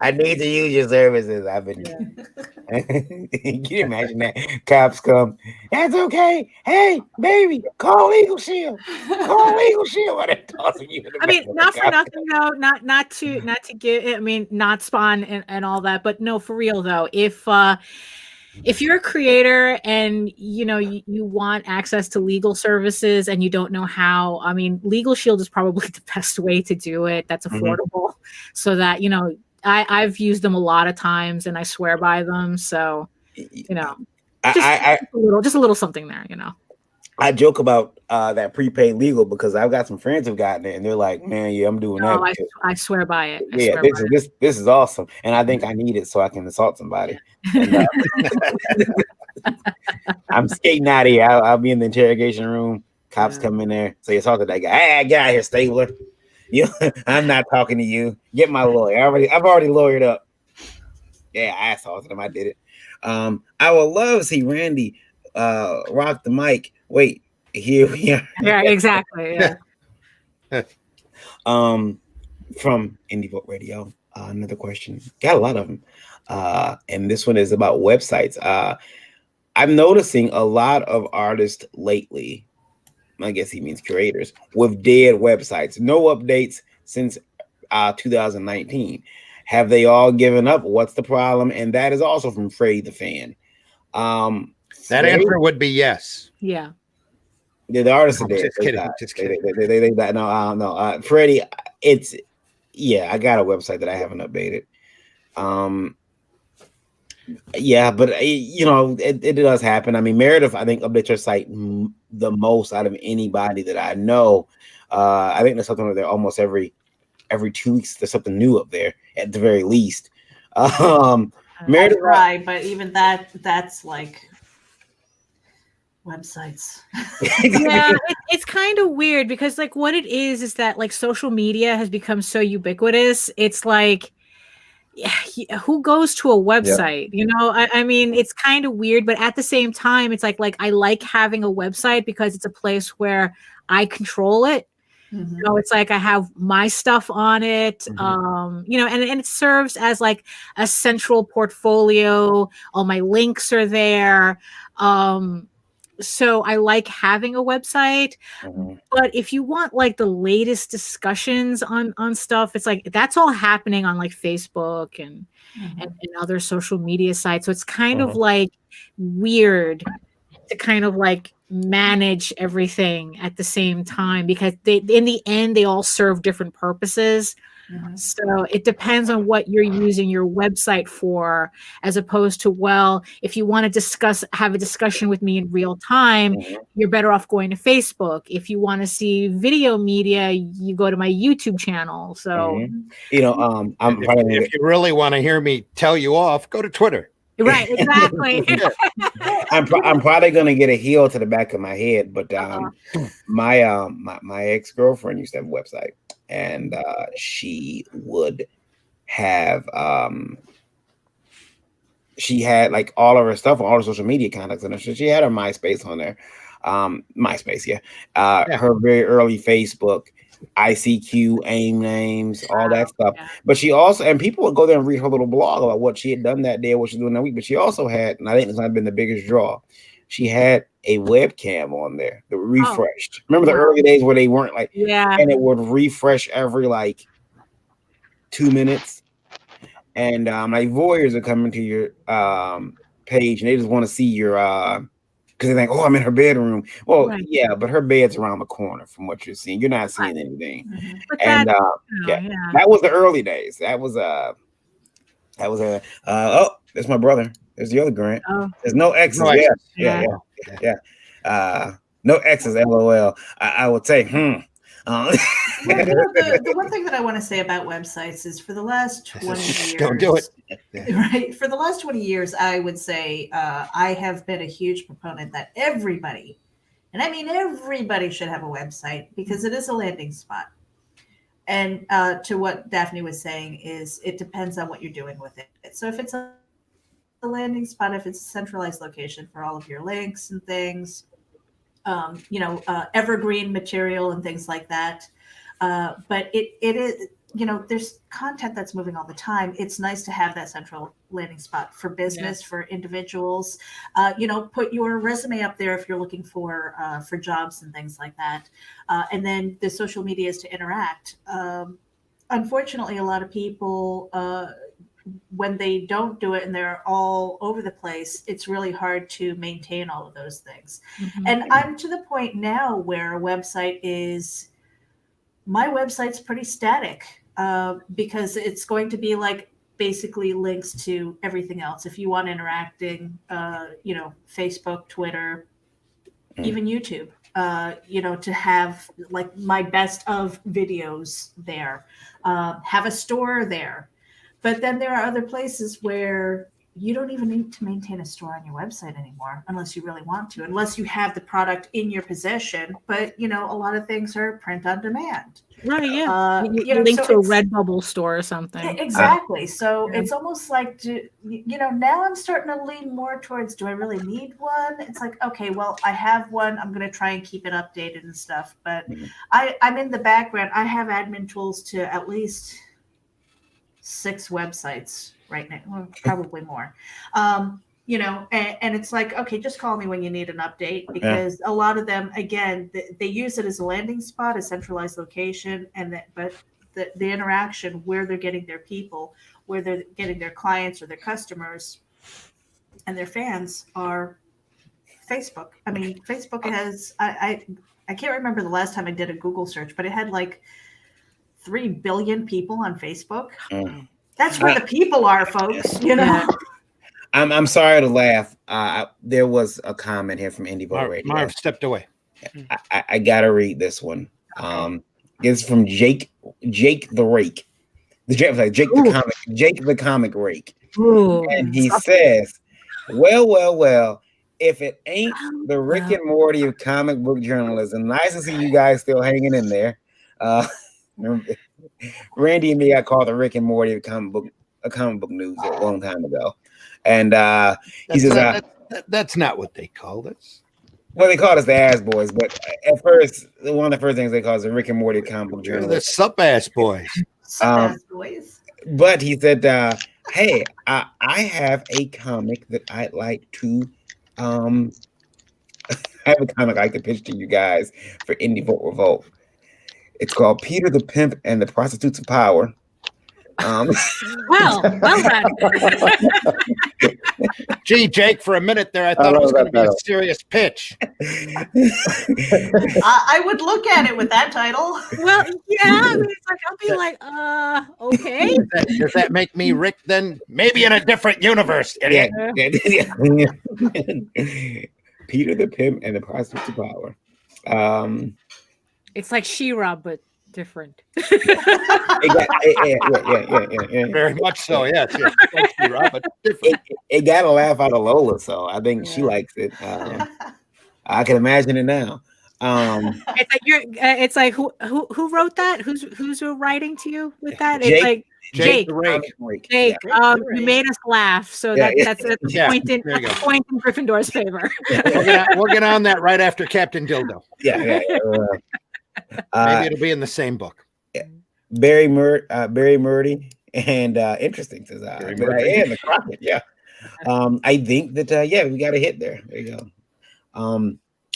I need to use your services. I've been. Can you imagine that? Cops come. That's okay. Hey, baby, call Legal Shield. Call Legal Shield. What are tossing you? I mean, not for nothing though. Not to give. I mean, not spawn and all that. But no, for real though. If you're a creator and you know you want access to legal services and you don't know how, I mean, Legal Shield is probably the best way to do it. That's affordable, so that you know I've used them a lot of times and I swear by them. So you know, just a little something there. You know, I joke about that prepaid legal because I've got some friends who've gotten it and they're like, man, I'm doing that. I swear by it. This is awesome. And I think I need it so I can assault somebody. And, I'm skating out of here. I'll be in the interrogation room. Cops come in there. Say, assaulted that guy. Hey, get out here, Stabler. I'm not talking to you. Get my lawyer. I've already lawyered up. Yeah, I assaulted him. I did it. I would love to see Randy rock the mic. Wait, here we are. Yeah, exactly. Yeah. From Indie Vote Radio, another question. Got a lot of them, and this one is about websites. I'm noticing a lot of artists lately. I guess he means curators with dead websites. No updates since 2019. Have they all given up? What's the problem? And that is also from Freddie the Fan. That answer would be yes. Yeah. The artists are dead. Just kidding. No. Freddie, I got a website that I haven't updated. But it does happen. I mean, Meredith, I think, updates her site the most out of anybody that I know. I think there's something up there almost every 2 weeks. There's something new up there at the very least. Meredith, right? But even that's like websites. Yeah, it's kind of weird because like what it is that like social media has become so ubiquitous. It's like who goes to a website? You know, I mean, it's kind of weird, but at the same time, it's like I like having a website because it's a place where I control it. Mhm. You know, it's like I have my stuff on it, you know, and it serves as like a central portfolio. All my links are there. So I like having a website. But if you want like the latest discussions on stuff, it's like that's all happening on like Facebook and other social media sites. So it's kind of like weird to kind of like manage everything at the same time, because they in the end they all serve different purposes. So it depends on what you're using your website for, as opposed to, well, if you want to have a discussion with me in real time, you're better off going to Facebook. If you want to see video media, you go to my YouTube channel. So, you know, if you really want to hear me tell you off, go to Twitter. Right, exactly. I'm probably gonna get a heel to the back of my head, but my ex-girlfriend used to have a website, and she would have she had like all of her stuff on all the social media contacts, and she had her MySpace on there, MySpace, her very early Facebook, ICQ, AIM names, all that stuff. But she also, and people would go there and read her little blog about what she had done that day, what she's doing that week. But she also had, and I think this might have been the biggest draw, she had a webcam on there that refreshed. Remember the early days where they weren't like, and it would refresh every like 2 minutes. And like voyeurs are coming to your page and they just want to see your because they think, oh, I'm in her bedroom. Well, yeah, but her bed's around the corner from what you're seeing. You're not seeing anything. And that was the early days. That was oh, that's my brother. There's the other Grant. There's no X's. No X's, LOL. I would say, the one thing that I want to say about websites is for the last 20 years, don't do it. Right? For the last 20 years, I would say I have been a huge proponent that everybody, and I mean everybody, should have a website because it is a landing spot. And to what Daphne was saying is it depends on what you're doing with it. So if it's a landing spot, if it's a centralized location for all of your links and things, you know, evergreen material and things like that. But it is, you know, there's content that's moving all the time. It's nice to have that central landing spot for business, for individuals. You know, put your resume up there if you're looking for jobs and things like that. And then the social media is to interact. Unfortunately, a lot of people, when they don't do it and they're all over the place, it's really hard to maintain all of those things. And I'm to the point now where my website's pretty static because it's going to be like basically links to everything else. If you want interacting, you know, Facebook, Twitter, even YouTube, you know, to have like my best of videos there, have a store there. But then there are other places where you don't even need to maintain a store on your website anymore, unless you really want to, unless you have the product in your possession. But, you know, a lot of things are print on demand. Right, yeah. You link to a Redbubble store or something. Exactly. So it's almost like, you know, now I'm starting to lean more towards, do I really need one? It's like, okay, well, I have one. I'm going to try and keep it updated and stuff. But I'm in the background. I have admin tools to at least 6 websites right now, well, probably more. You know, and it's like, okay, just call me when you need an update, because a lot of them, again, they use it as a landing spot, a centralized location, but the interaction where they're getting their people, where they're getting their clients or their customers and their fans are Facebook. I mean, Facebook has, I can't remember the last time I did a Google search, but it had like 3 billion people on Facebook. That's where the people are, folks. You know. I'm sorry to laugh. There was a comment here from Indie Vote Radio. Marv stepped away. I gotta read this one. It's from Jake the Rake. Jake the comic rake. And he says, well, if it ain't the Rick and Morty of comic book journalism, nice to see you guys still hanging in there. Randy and me, I call the Rick and Morty of comic book comic book news a long time ago, and he says that's not what they called us. Well, they called us the Ass Boys, but at first, one of the first things they called us the Rick and Morty comic book You're journal. the Sup Ass Boys. Ass Boys. But he said, "Hey, I have a comic that I'd like to I have a comic I could pitch to you guys for Indie Vote Revolt. It's called Peter the Pimp and the Prostitutes of Power." Well done. Gee, Jake, for a minute there, I thought it was going to be a serious pitch. I would look at it with that title. Well, yeah, I mean, it's like I'll be like, okay. Does that make me Rick then? Maybe in a different universe, idiot. Yeah. Peter the Pimp and the Prostitutes of Power. It's like She-Ra, but different. Yeah. Very much so, yes. Like She-Ra, but different. It got a laugh out of Lola, so I think she likes it. I can imagine it now. It's like who wrote that? Who's writing to you with that? Jake, it's like Jake. Jake, you made us laugh, so that's a point in Gryffindor's favor. We'll get on that right after Captain Dildo. Maybe it'll be in the same book. Barry Murdy and interesting says and the Crockett. I think that we got a hit there. There you go.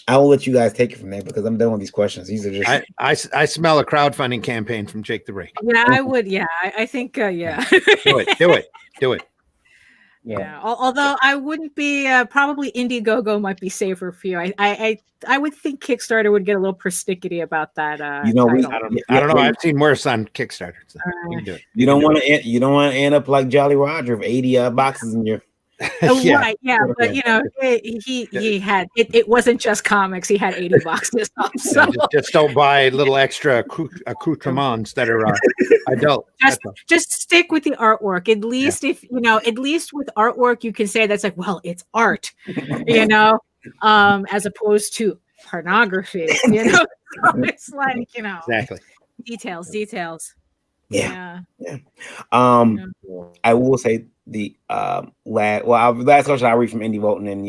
I will let you guys take it from there because I'm done with these questions. These are just I smell a crowdfunding campaign from Jake the Rake. Yeah, I would. Yeah, I think. Do it. Yeah. Although I wouldn't be probably Indiegogo might be safer for you. I would think Kickstarter would get a little persnickety about that. I don't know. I've seen worse on Kickstarter. So you can do it. You don't want to end up like Jolly Roger with 80 boxes in your. Right, yeah, but he had it wasn't just comics. He had 80 boxes up. So just don't buy little extra accoutrements that are adult. Just stick with the artwork. At least at least with artwork, you can say that's like, well, it's art, as opposed to pornography. So it's like exactly details. Yeah. I will say the last question I read from Indie Vote and then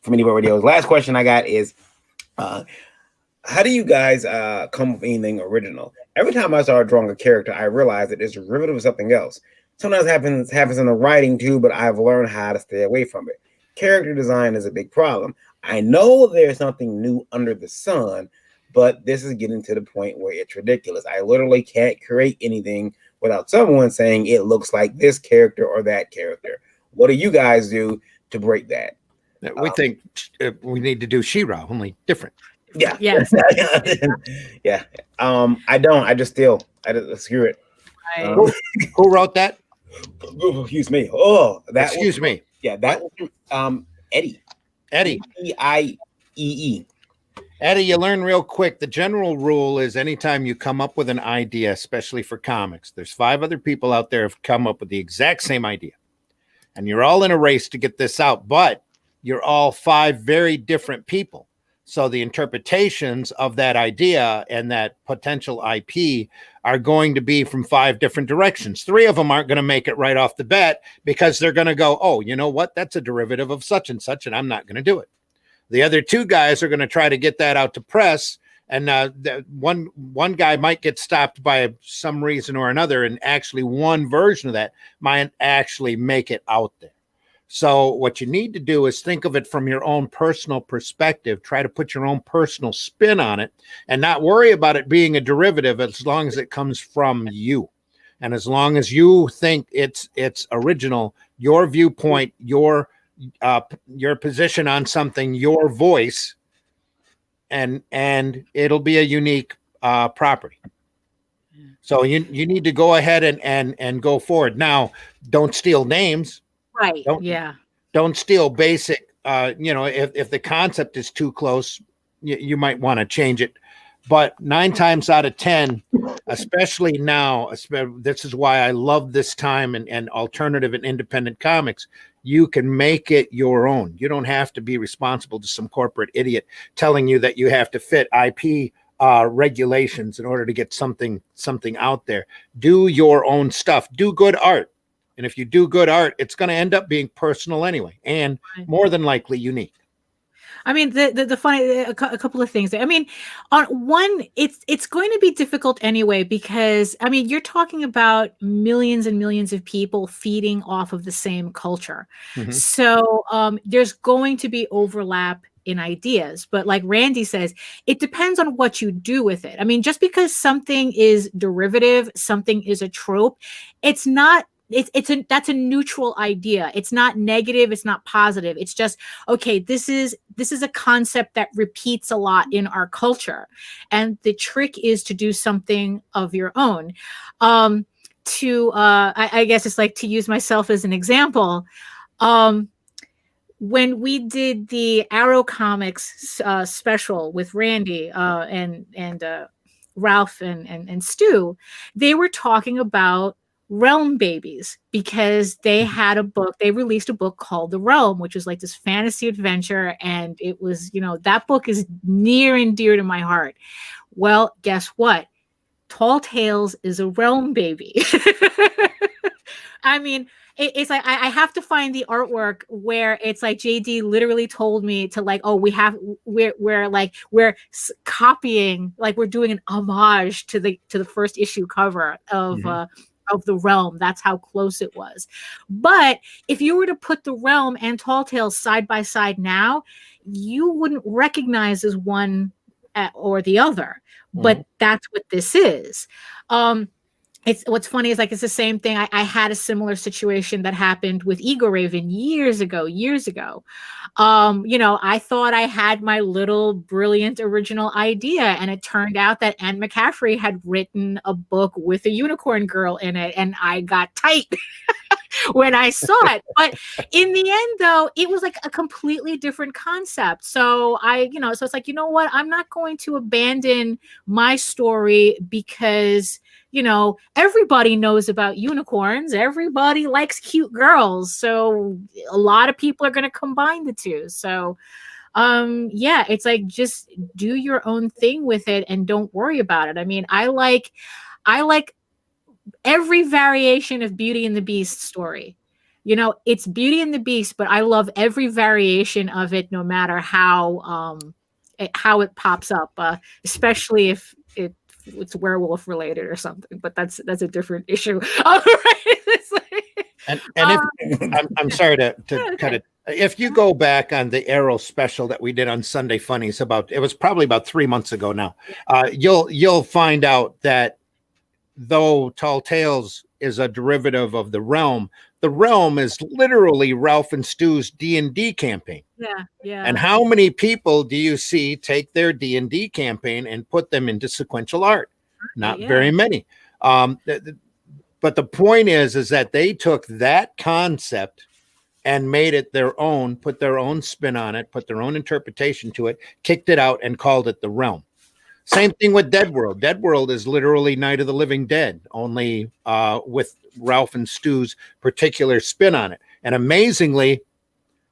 from Indie Vote Radio's last question I got is how do you guys come up with anything original? Every time I start drawing a character, I realize that it's a derivative of something else. Sometimes happens in the writing too, but I've learned how to stay away from it. Character design is a big problem. I know there's something new under the sun, but this is getting to the point where it's ridiculous. I literally can't create anything without someone saying it looks like this character or that character. What do you guys do to break that? We think we need to do She-Ra, only different. Yeah. Yes. Yeah. I don't. I just screw it. Who wrote that? Excuse me. Excuse me. Yeah, that was Eddie. E-I-E-E. Eddie, you learn real quick. The general rule is anytime you come up with an idea, especially for comics, there's 5 other people out there who've come up with the exact same idea. And you're all in a race to get this out, but you're all 5 very different people. So the interpretations of that idea and that potential IP are going to be from 5 different directions. 3 of them aren't going to make it right off the bat because they're going to go, oh, you know what? That's a derivative of such and such, and I'm not going to do it. The other 2 guys are going to try to get that out to press, and one guy might get stopped by some reason or another, and actually one version of that might actually make it out there. So what you need to do is think of it from your own personal perspective, try to put your own personal spin on it, and not worry about it being a derivative as long as it comes from you. And as long as you think it's original, your viewpoint, your position on something, your voice, and it'll be a unique property. So you need to go ahead and go forward. Now, don't steal names. Right. Don't steal basic. If the concept is too close, you might want to change it. But 9 times out of 10, especially now, this is why I love this time and alternative and independent comics. You can make it your own. You don't have to be responsible to some corporate idiot telling you that you have to fit IP regulations in order to get something out there. Do your own stuff. Do good art. And if you do good art, it's going to end up being personal anyway, and more than likely unique. I mean, the funny, a couple of things. I mean, on one, it's going to be difficult anyway, because I mean, you're talking about millions and millions of people feeding off of the same culture. So there's going to be overlap in ideas, but like Randy says, it depends on what you do with it. I mean, just because something is derivative, something is a trope, it's not. That's a neutral idea. It's not negative. It's not positive. It's just, okay, this is a concept that repeats a lot in our culture. And the trick is to do something of your own. I guess it's like, to use myself as an example, when we did the Arrow Comics special with Randy and Ralph and Stu, they were talking about Realm babies, because they had a book, they released a book called The Realm, which was like this fantasy adventure, and it was, that book is near and dear to my heart. Well, guess what? Tall Tales is a Realm baby. I mean, it's like I have to find the artwork where it's like JD literally told me to, like, oh, we're copying, like we're doing an homage to the first issue cover of The Realm. That's how close it was. But if you were to put The Realm and Tall Tales side by side now, you wouldn't recognize as one or the other. But that's what this is. It's what's funny is, like, it's the same thing. I had a similar situation that happened with Ego Raven years ago. I thought I had my little brilliant original idea, and it turned out that Anne McCaffrey had written a book with a unicorn girl in it, and I got tight when I saw it. But in the end, though, it was like a completely different concept. So so it's like, you know what? I'm not going to abandon my story because everybody knows about unicorns. Everybody likes cute girls. So a lot of people are going to combine the two. So, it's like, just do your own thing with it and don't worry about it. I mean, I like every variation of Beauty and the Beast story. It's Beauty and the Beast, but I love every variation of it, no matter how it pops up, especially if it's werewolf related or something, but that's a different issue. All right. And if I'm sorry to cut it. If you go back on the Arrow special that we did on Sunday Funnies, it was probably about 3 months ago now, you'll find out that though Tall Tales is a derivative of The Realm is literally Ralph and Stu's D&D campaign. Yeah. And how many people do you see take their D&D campaign and put them into sequential art? Not very many. But the point is that they took that concept and made it their own, put their own spin on it, put their own interpretation to it, kicked it out, and called it The Realm. Same thing with Dead World. Dead World is literally Night of the Living Dead, only with Ralph and Stu's particular spin on it. And amazingly,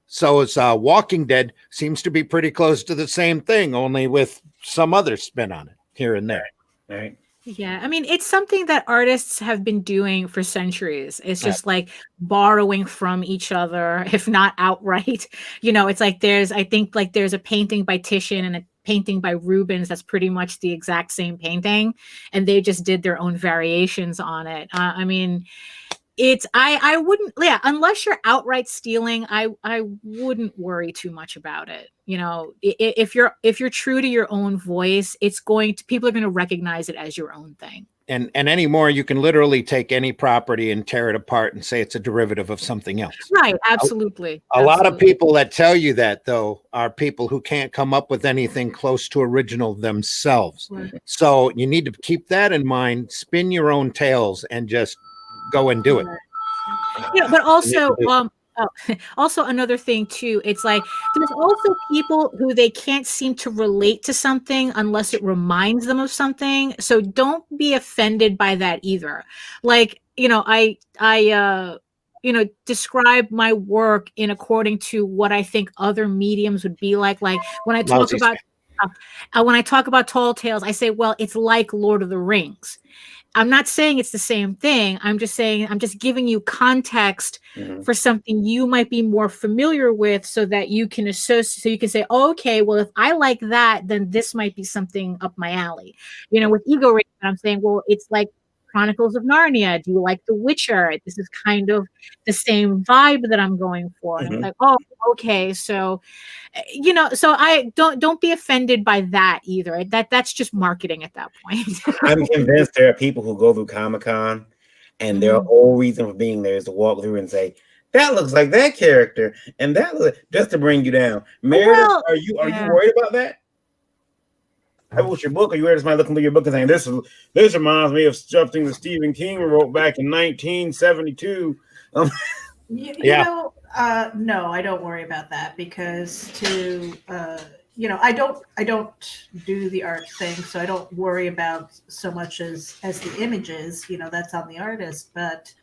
so is Walking Dead, seems to be pretty close to the same thing, only with some other spin on it here and there. Right. Yeah, I mean, it's something that artists have been doing for centuries. It's just like borrowing from each other, if not outright. It's like there's a painting by Titian and a painting by Rubens that's pretty much the exact same painting, and they just did their own variations on it. I mean, I wouldn't, unless you're outright stealing, I wouldn't worry too much about it. If you're true to your own voice, people are going to recognize it as your own thing. And anymore, you can literally take any property and tear it apart and say it's a derivative of something else. Right. Absolutely. A lot of people that tell you that, though, are people who can't come up with anything close to original themselves. Right. So you need to keep that in mind, spin your own tales, and just go and do it. But also, also another thing too, it's like there's also people who they can't seem to relate to something unless it reminds them of something. So don't be offended by that either. Like, I describe my work in according to what I think other mediums would be like. Like when I talk about Tall Tales, I say, well, it's like Lord of the Rings. I'm not saying it's the same thing. I'm just saying, I'm just giving you context for something you might be more familiar with so that you can associate, so you can say, oh, okay, well, if I like that, then this might be something up my alley. You know, with ego rating, I'm saying, well, it's like Chronicles of Narnia. Do you like The Witcher? This is kind of the same vibe that I'm going for. And I'm like, oh, okay. So, you know, so I don't be offended by that either. That's just marketing at that point. I'm convinced there are people who go through Comic-Con and their whole reason for being there is to walk through and say, that looks like that character, and just to bring you down. Meredith, are you worried about that? I wish your book. Are you worried somebody looking through your book and saying this reminds me of something that Stephen King wrote back in 1972? You know, no, I don't worry about that because I don't do the art thing, so I don't worry about so much as the images. You know, that's on the artist. But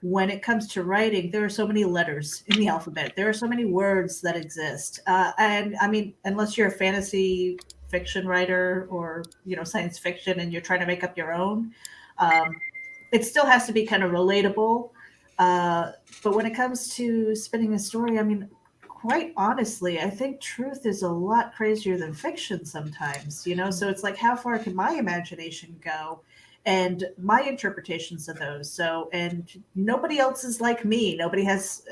when it comes to writing, there are so many letters in the alphabet. There are so many words that exist, and I mean, unless you're a fantasy fiction writer or science fiction and you're trying to make up your own, it still has to be kind of relatable. But when it comes to spinning a story, I mean, quite honestly, I think truth is a lot crazier than fiction sometimes, so it's like, how far can my imagination go and my interpretations of those? So, and nobody else is like me. Nobody has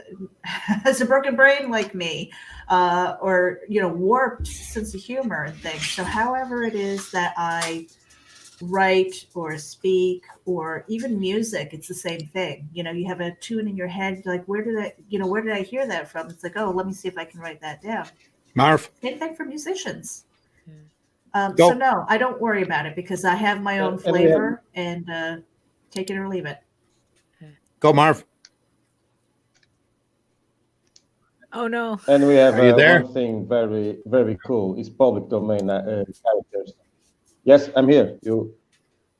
a broken brain like me, or warped sense of humor and things. So however it is that I write or speak or even music, it's the same thing. You have a tune in your head, like, where did I hear that from? It's like, oh, let me see if I can write that down. Marv. Same thing for musicians. So no, I don't worry about it because I have my own flavor and take it or leave it. Go, Marv. Oh no. And we have one thing very, very cool. It's public domain characters. Yes, I'm here. Go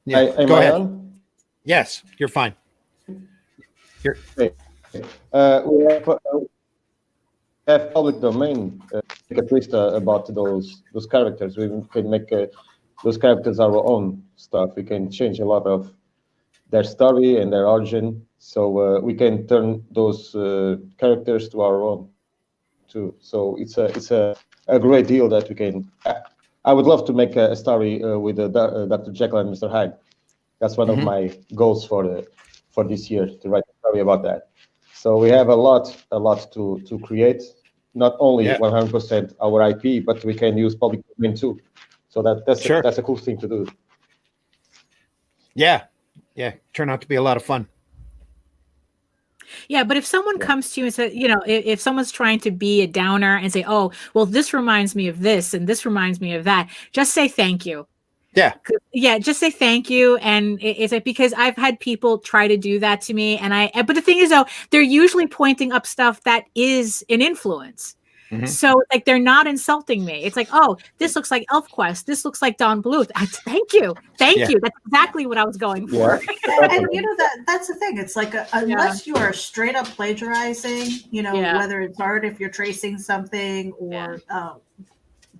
ahead. On? Yes, you're fine. Okay. We have public domain. Make a twist about those characters. We can make those characters our own stuff. We can change a lot of their story and their origin, so we can turn those characters to our own too. So it's a great deal that we can. I would love to make a story with Dr. Jekyll and Mr. Hyde. That's one of my goals for this year, to write a story about that. So we have a lot to create. Not only 100% our IP, but we can use public domain too. So that's a cool thing to do. Yeah, turn out to be a lot of fun. Yeah, but if someone comes to you and says, if someone's trying to be a downer and say, oh, well, this reminds me of this and this reminds me of that, just say thank you. Yeah, just say thank you. And it's like, because I've had people try to do that to me, but the thing is, though, they're usually pointing up stuff that is an influence. So like, they're not insulting me. It's like, oh, this looks like ElfQuest. This looks like Don Bluth. Thank you. That's exactly what I was going for. And that's the thing. It's like, unless you are straight up plagiarizing, whether it's art, if you're tracing something, or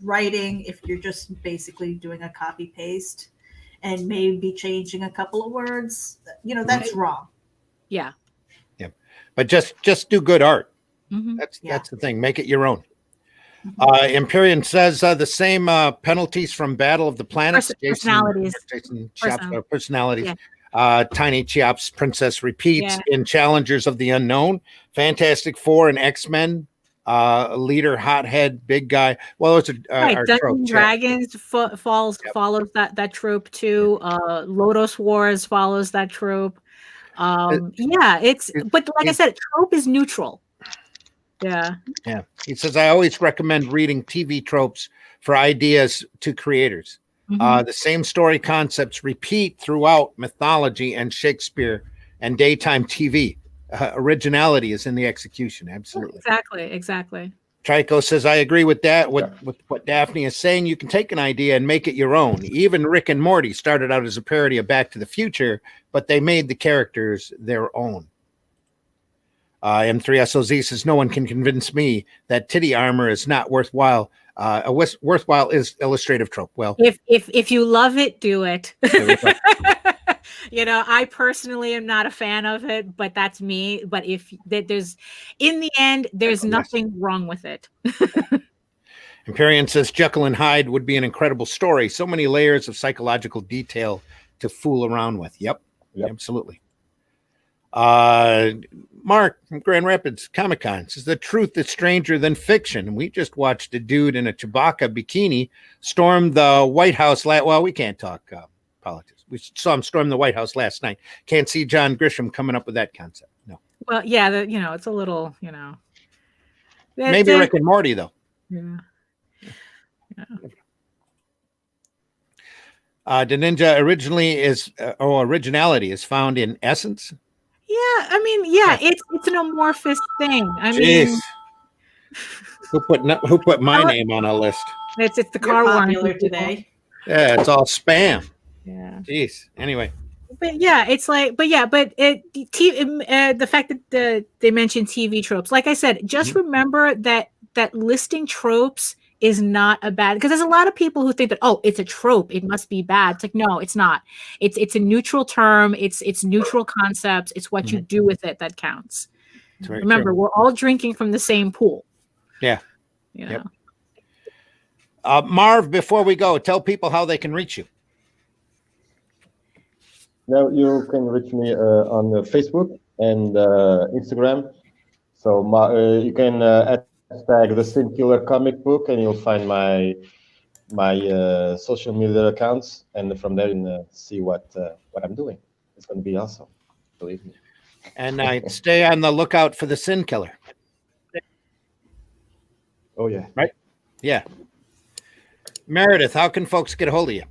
writing, if you're just basically doing a copy paste and maybe changing a couple of words, that's wrong. Yeah. But just do good art. That's the thing. Make it your own. Empyrean says the same penalties from Battle of the Planets. Personalities. Personalities. Tiny Chiop's Princess repeats in Challengers of the Unknown. Fantastic Four and X-Men. Leader, hothead, big guy. Well, those are Dungeons & Dragons follows that trope too. Lodos Wars follows that trope. But like I said, trope is neutral. Yeah. He says, I always recommend reading TV tropes for ideas to creators. The same story concepts repeat throughout mythology and Shakespeare and daytime TV. Originality is in the execution. Absolutely. Exactly. Trico says, I agree with that. With what Daphne is saying, you can take an idea and make it your own. Even Rick and Morty started out as a parody of Back to the Future, but they made the characters their own. M3SOZ says, no one can convince me that titty armor is not worthwhile. Worthwhile is illustrative trope. Well, if you love it, do it. You know, I personally am not a fan of it, but that's me. But if there's, in the end, there's nothing wrong with it. Empyrean says Jekyll and Hyde would be an incredible story. So many layers of psychological detail to fool around with. Yep. Absolutely. Mark from Grand Rapids Comic Con says the truth is stranger than fiction. We just watched a dude in a Chewbacca bikini storm the White House. Well, we can't talk politics. We saw him storm the White House last night. Can't see John Grisham coming up with that concept. No. Well, yeah, you know, it's a little, you know. Maybe Rick and Morty, though. Yeah. The ninja originality is found in essence. Yeah, I mean, yeah, it's an amorphous thing. I Jeez. mean, who put my name on a list? It's the You're car popular today. Yeah, it's all spam. Yeah. Jeez. Anyway. But yeah, it's like, but the fact that they mentioned TV tropes, like I said, just remember that listing tropes is not a bad, because there's a lot of people who think that, oh, it's a trope, it must be bad. It's like, no, it's not. It's a neutral term. It's neutral concepts. It's what you do with it that counts. Remember, true. We're all drinking from the same pool. Yeah. You know? Yep. Marv, before we go, tell people how they can reach you. Now you can reach me on Facebook and Instagram. So you can hashtag the Sin Killer comic book, and you'll find my social media accounts, and from there you can see what I'm doing. It's going to be awesome, believe me. And stay on the lookout for the Sin Killer. Oh yeah, right? Yeah. Meredith, how can folks get a hold of you?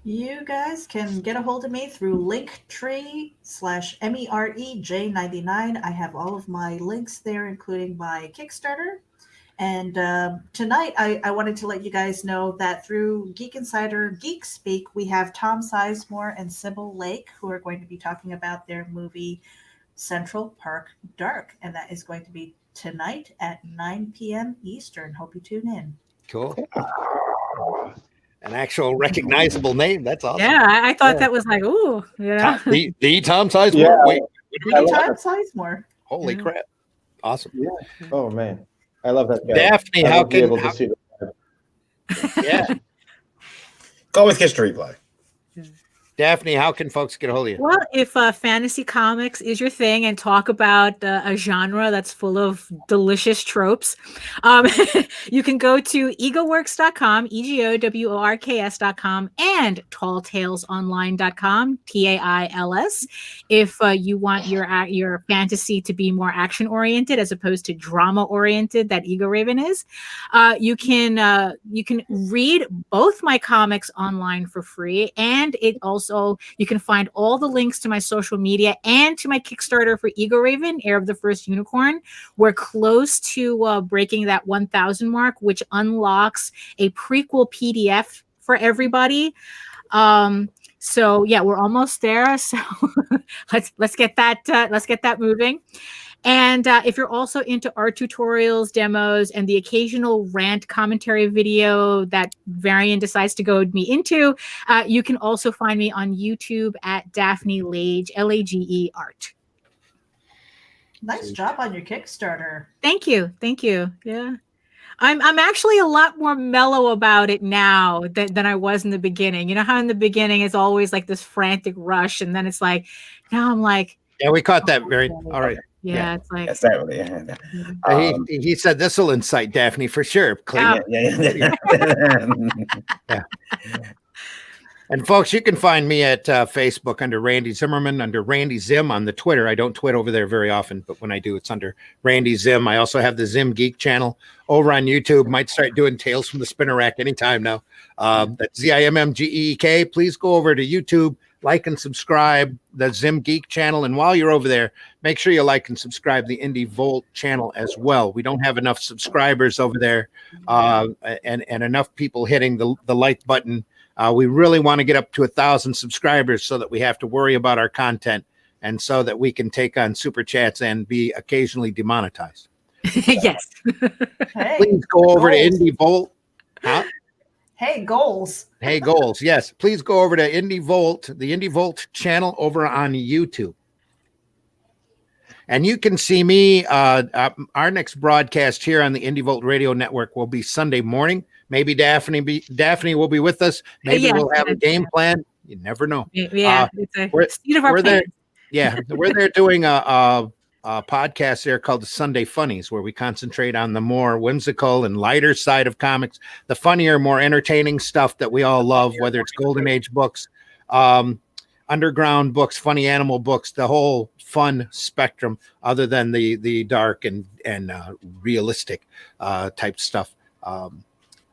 You guys can get a hold of me through linktree/MEREJ99. I have all of my links there, including my Kickstarter. And tonight, I wanted to let you guys know that through Geek Insider Geek Speak, we have Tom Sizemore and Sybil Lake, who are going to be talking about their movie Central Park Dark. And that is going to be tonight at 9 p.m. Eastern. Hope you tune in. Cool. An actual recognizable name. That's awesome. Yeah, I thought that was like, ooh, yeah. The Tom Sizemore. Yeah. Wait, Tom Sizemore. Holy crap. Awesome. Yeah. Oh man. I love that guy. Daphne, how can yeah. Go with history play. Daphne, how can folks get a hold of you? Well, if fantasy comics is your thing and talk about a genre that's full of delicious tropes, you can go to egoworks.com, EGOWORKS.com, and talltalesonline.com, TAILS. If you want your fantasy to be more action oriented as opposed to drama oriented, that Ego Raven is, you can read both my comics online for free, and it also you can find all the links to my social media and to my Kickstarter for Ego Raven, Heir of the First Unicorn. We're close to breaking that 1,000 mark, which unlocks a prequel PDF for everybody. So yeah, we're almost there. So let's get that moving. And if you're also into art tutorials, demos, and the occasional rant commentary video that Varian decides to go me into, you can also find me on YouTube at Daphne Lage, Lage Art. Nice job on your Kickstarter. Thank you. Yeah. I'm actually a lot more mellow about it now than I was in the beginning. You know how in the beginning it's always like this frantic rush, and then it's like, now I'm like, yeah, we caught that very all right. Yeah, it's like he said this will incite Daphne for sure. Yeah. And folks, you can find me at Facebook under Randy Zimmerman, under Randy Zim on the Twitter. I don't tweet over there very often, but when I do, it's under Randy Zim. I also have the Zim Geek channel over on YouTube. Might start doing Tales from the Spinner Rack anytime now. That's ZIMMGEEK. Please go over to YouTube, like and subscribe the Zim Geek channel. And while you're over there, make sure you like and subscribe the Indie Volt channel as well. We don't have enough subscribers over there and enough people hitting the like button. We really want to get up to 1,000 subscribers so that we have to worry about our content and so that we can take on super chats and be occasionally demonetized. Yes. Hey, Please go over to Indie Volt. Huh? Hey, goals. Hey, goals. Yes. Please go over to Indie Volt, the Indie Volt channel over on YouTube. And you can see me. Our next broadcast here on the Indie Volt Radio Network will be Sunday morning. Maybe Daphne will be with us. Maybe we'll have a game plan. You never know. Yeah, it's a seed of our there. Yeah, we're there doing a podcast there called the Sunday Funnies, where we concentrate on the more whimsical and lighter side of comics, the funnier, more entertaining stuff that we all love, whether it's Golden Age books, underground books, funny animal books, the whole fun spectrum, other than the dark and realistic type stuff.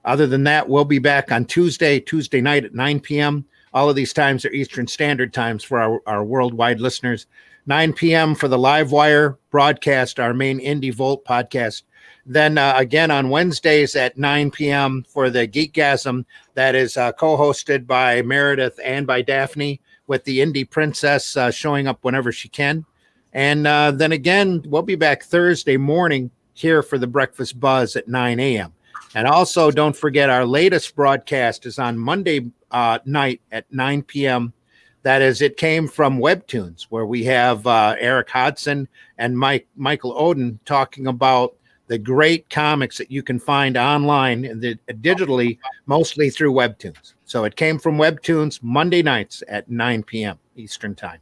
Other than that, we'll be back on Tuesday night at 9 p.m. All of these times are Eastern Standard Times for our worldwide listeners. 9 p.m. for the Live Wire broadcast, our main Indie Volt podcast. Then again on Wednesdays at 9 p.m. for the Geekgasm that is co-hosted by Meredith and by Daphne, with the Indie Princess showing up whenever she can. And then again, we'll be back Thursday morning here for the Breakfast Buzz at 9 a.m. And also, don't forget, our latest broadcast is on Monday night at 9 p.m. That is, it came from Webtoons, where we have Eric Hodson and Michael Oden talking about the great comics that you can find online and digitally, mostly through Webtoons. So it came from Webtoons Monday nights at 9 p.m. Eastern Time.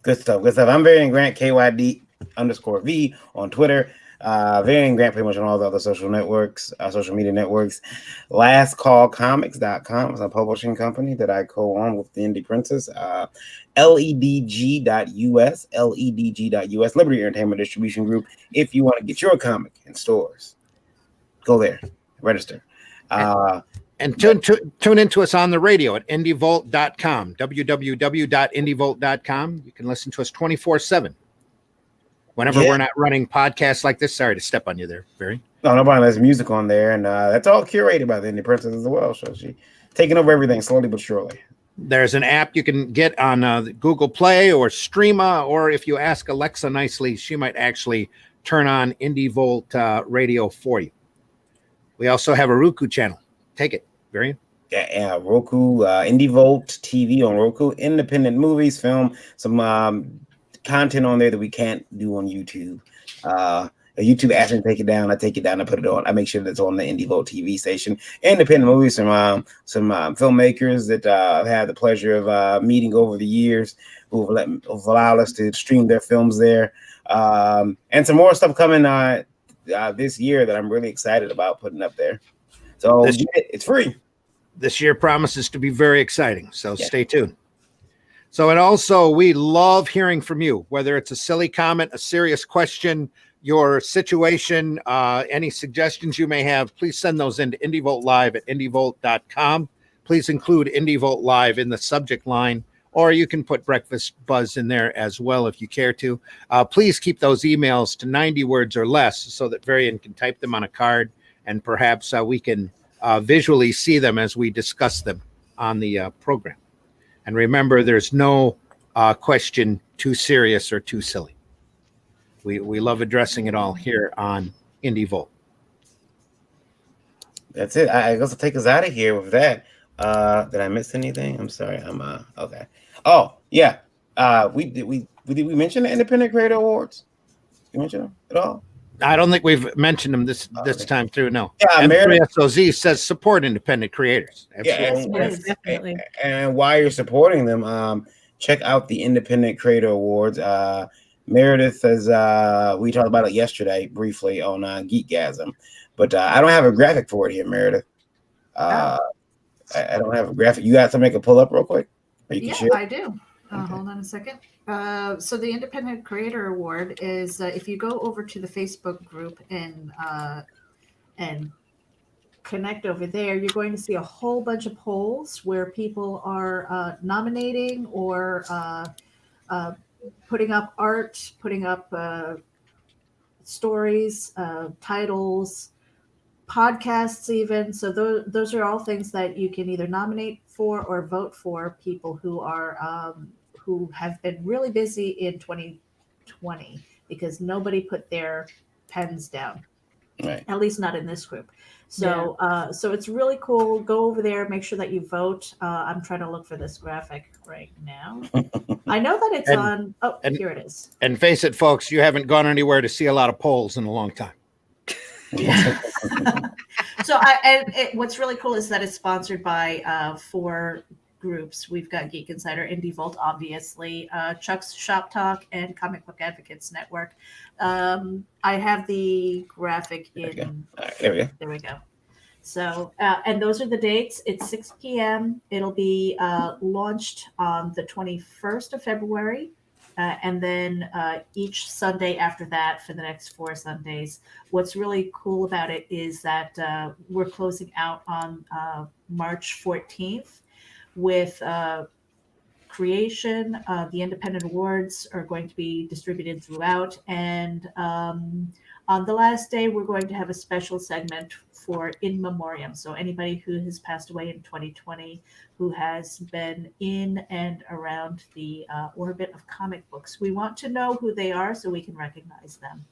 Good stuff. Good stuff. I'm Varian Grant, KYD_V on Twitter. Varian Grant pretty much on all the other social media networks. LastCallComics.com is a publishing company that I co-own with the Indie Princess. LEDG.US, Liberty Entertainment Distribution Group. If you want to get your comic in stores, go there, register. And tune into us on the radio at indievolt.com, www.indievolt.com. You can listen to us 24/7. Whenever we're not running podcasts like this. Sorry to step on you there, Barry. No, nobody has music on there, and that's all curated by the Indie Princess as well. So she's taking over everything slowly but surely. There's an app you can get on Google Play or Streama, or if you ask Alexa nicely, she might actually turn on Indie Volt radio for you. We also have a Roku channel. Take it, Barry. Yeah, Roku, Indie Volt TV on Roku, independent movies, film, some content on there that we can't do on YouTube. YouTube asked me to take it down. I take it down and put it on. I make sure that's on the Indie Volt TV station. Independent movies, some filmmakers that I've had the pleasure of meeting over the years who've allowed us to stream their films there. And some more stuff coming this year that I'm really excited about putting up there. So it's free. This year promises to be very exciting. So stay tuned. So, and also we love hearing from you, whether it's a silly comment, a serious question, your situation, any suggestions you may have, please send those into IndieVolt Live at indievolt.com. Please include IndieVolt Live in the subject line, or you can put Breakfast Buzz in there as well if you care to. Please keep those emails to 90 words or less so that Varian can type them on a card, and perhaps we can visually see them as we discuss them on the program. And remember, there's no question too serious or too silly. We love addressing it all here on Indie Volt. That's it. I guess I'll take us out of here with that. Did I miss anything? I'm sorry. Okay. Oh yeah. Did we mention the Independent Creator Awards? Did you mention them at all? I don't think we've mentioned them this time through. No. Yeah, M3SOZ says support independent creators. Absolutely. Yes, definitely. And while you're supporting them, check out the Independent Creator Awards. Meredith says we talked about it yesterday briefly on Geekgasm, but I don't have a graphic for it here, Meredith. I don't have a graphic. You got something I can pull up real quick? I do. Hold on a second. So the Independent Creator Award is if you go over to the Facebook group and connect over there, you're going to see a whole bunch of polls where people are nominating or putting up art, putting up stories, titles, podcasts even. So those are all things that you can either nominate for or vote for people who are who have been really busy in 2020 because nobody put their pens down. Right. At least not in this group. So so it's really cool. Go over there, make sure that you vote. I'm trying to look for this graphic right now. I know that it's on. Oh, here it is. And face it, folks, you haven't gone anywhere to see a lot of polls in a long time. So what's really cool is that it's sponsored by 4 groups. We've got Geek Insider, Indie Vault, obviously, Chuck's Shop Talk, and Comic Book Advocates Network. I have the graphic in. There we go. There we go. So, and those are the dates. It's 6 p.m. It'll be launched on the 21st of February. And then each Sunday after that for the next 4 Sundays. What's really cool about it is that we're closing out on March 14th with creation. The independent awards are going to be distributed throughout. And on the last day, we're going to have a special segment for In Memoriam. So anybody who has passed away in 2020, who has been in and around the orbit of comic books. We want to know who they are so we can recognize them.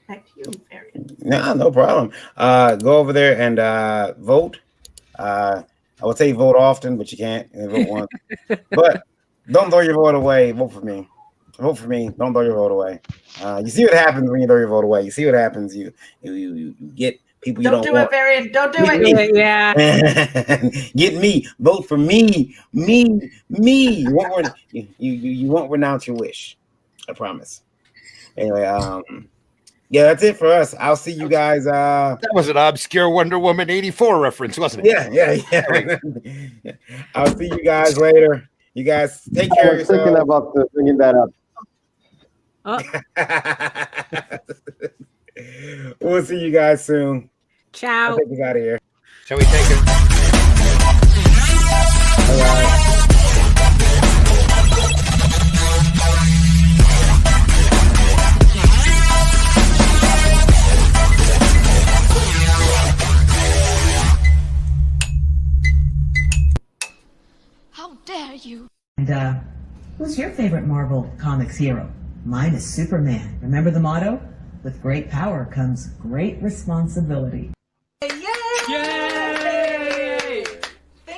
Back to you, Varian. No problem. Go over there and vote. I would say vote often, but you can't. Vote once. But don't throw your vote away. Vote for me. Vote for me. Don't throw your vote away. You see what happens when you throw your vote away. You see what happens. You get people you don't do want. It, Varian. Don't do it. Yeah. Get me. Vote for me. Me. You won't renounce your wish. I promise. Anyway, yeah, that's it for us. I'll see you guys. That was an obscure Wonder Woman 84 reference, wasn't it? Yeah. I'll see you guys later. You guys take care of yourself. I was thinking about bringing that up. We'll see you guys soon. Ciao. I'll take us out of here. Shall we take it? All right. How dare you? And who's your favorite Marvel Comics hero? Mine is Superman. Remember the motto? With great power comes great responsibility.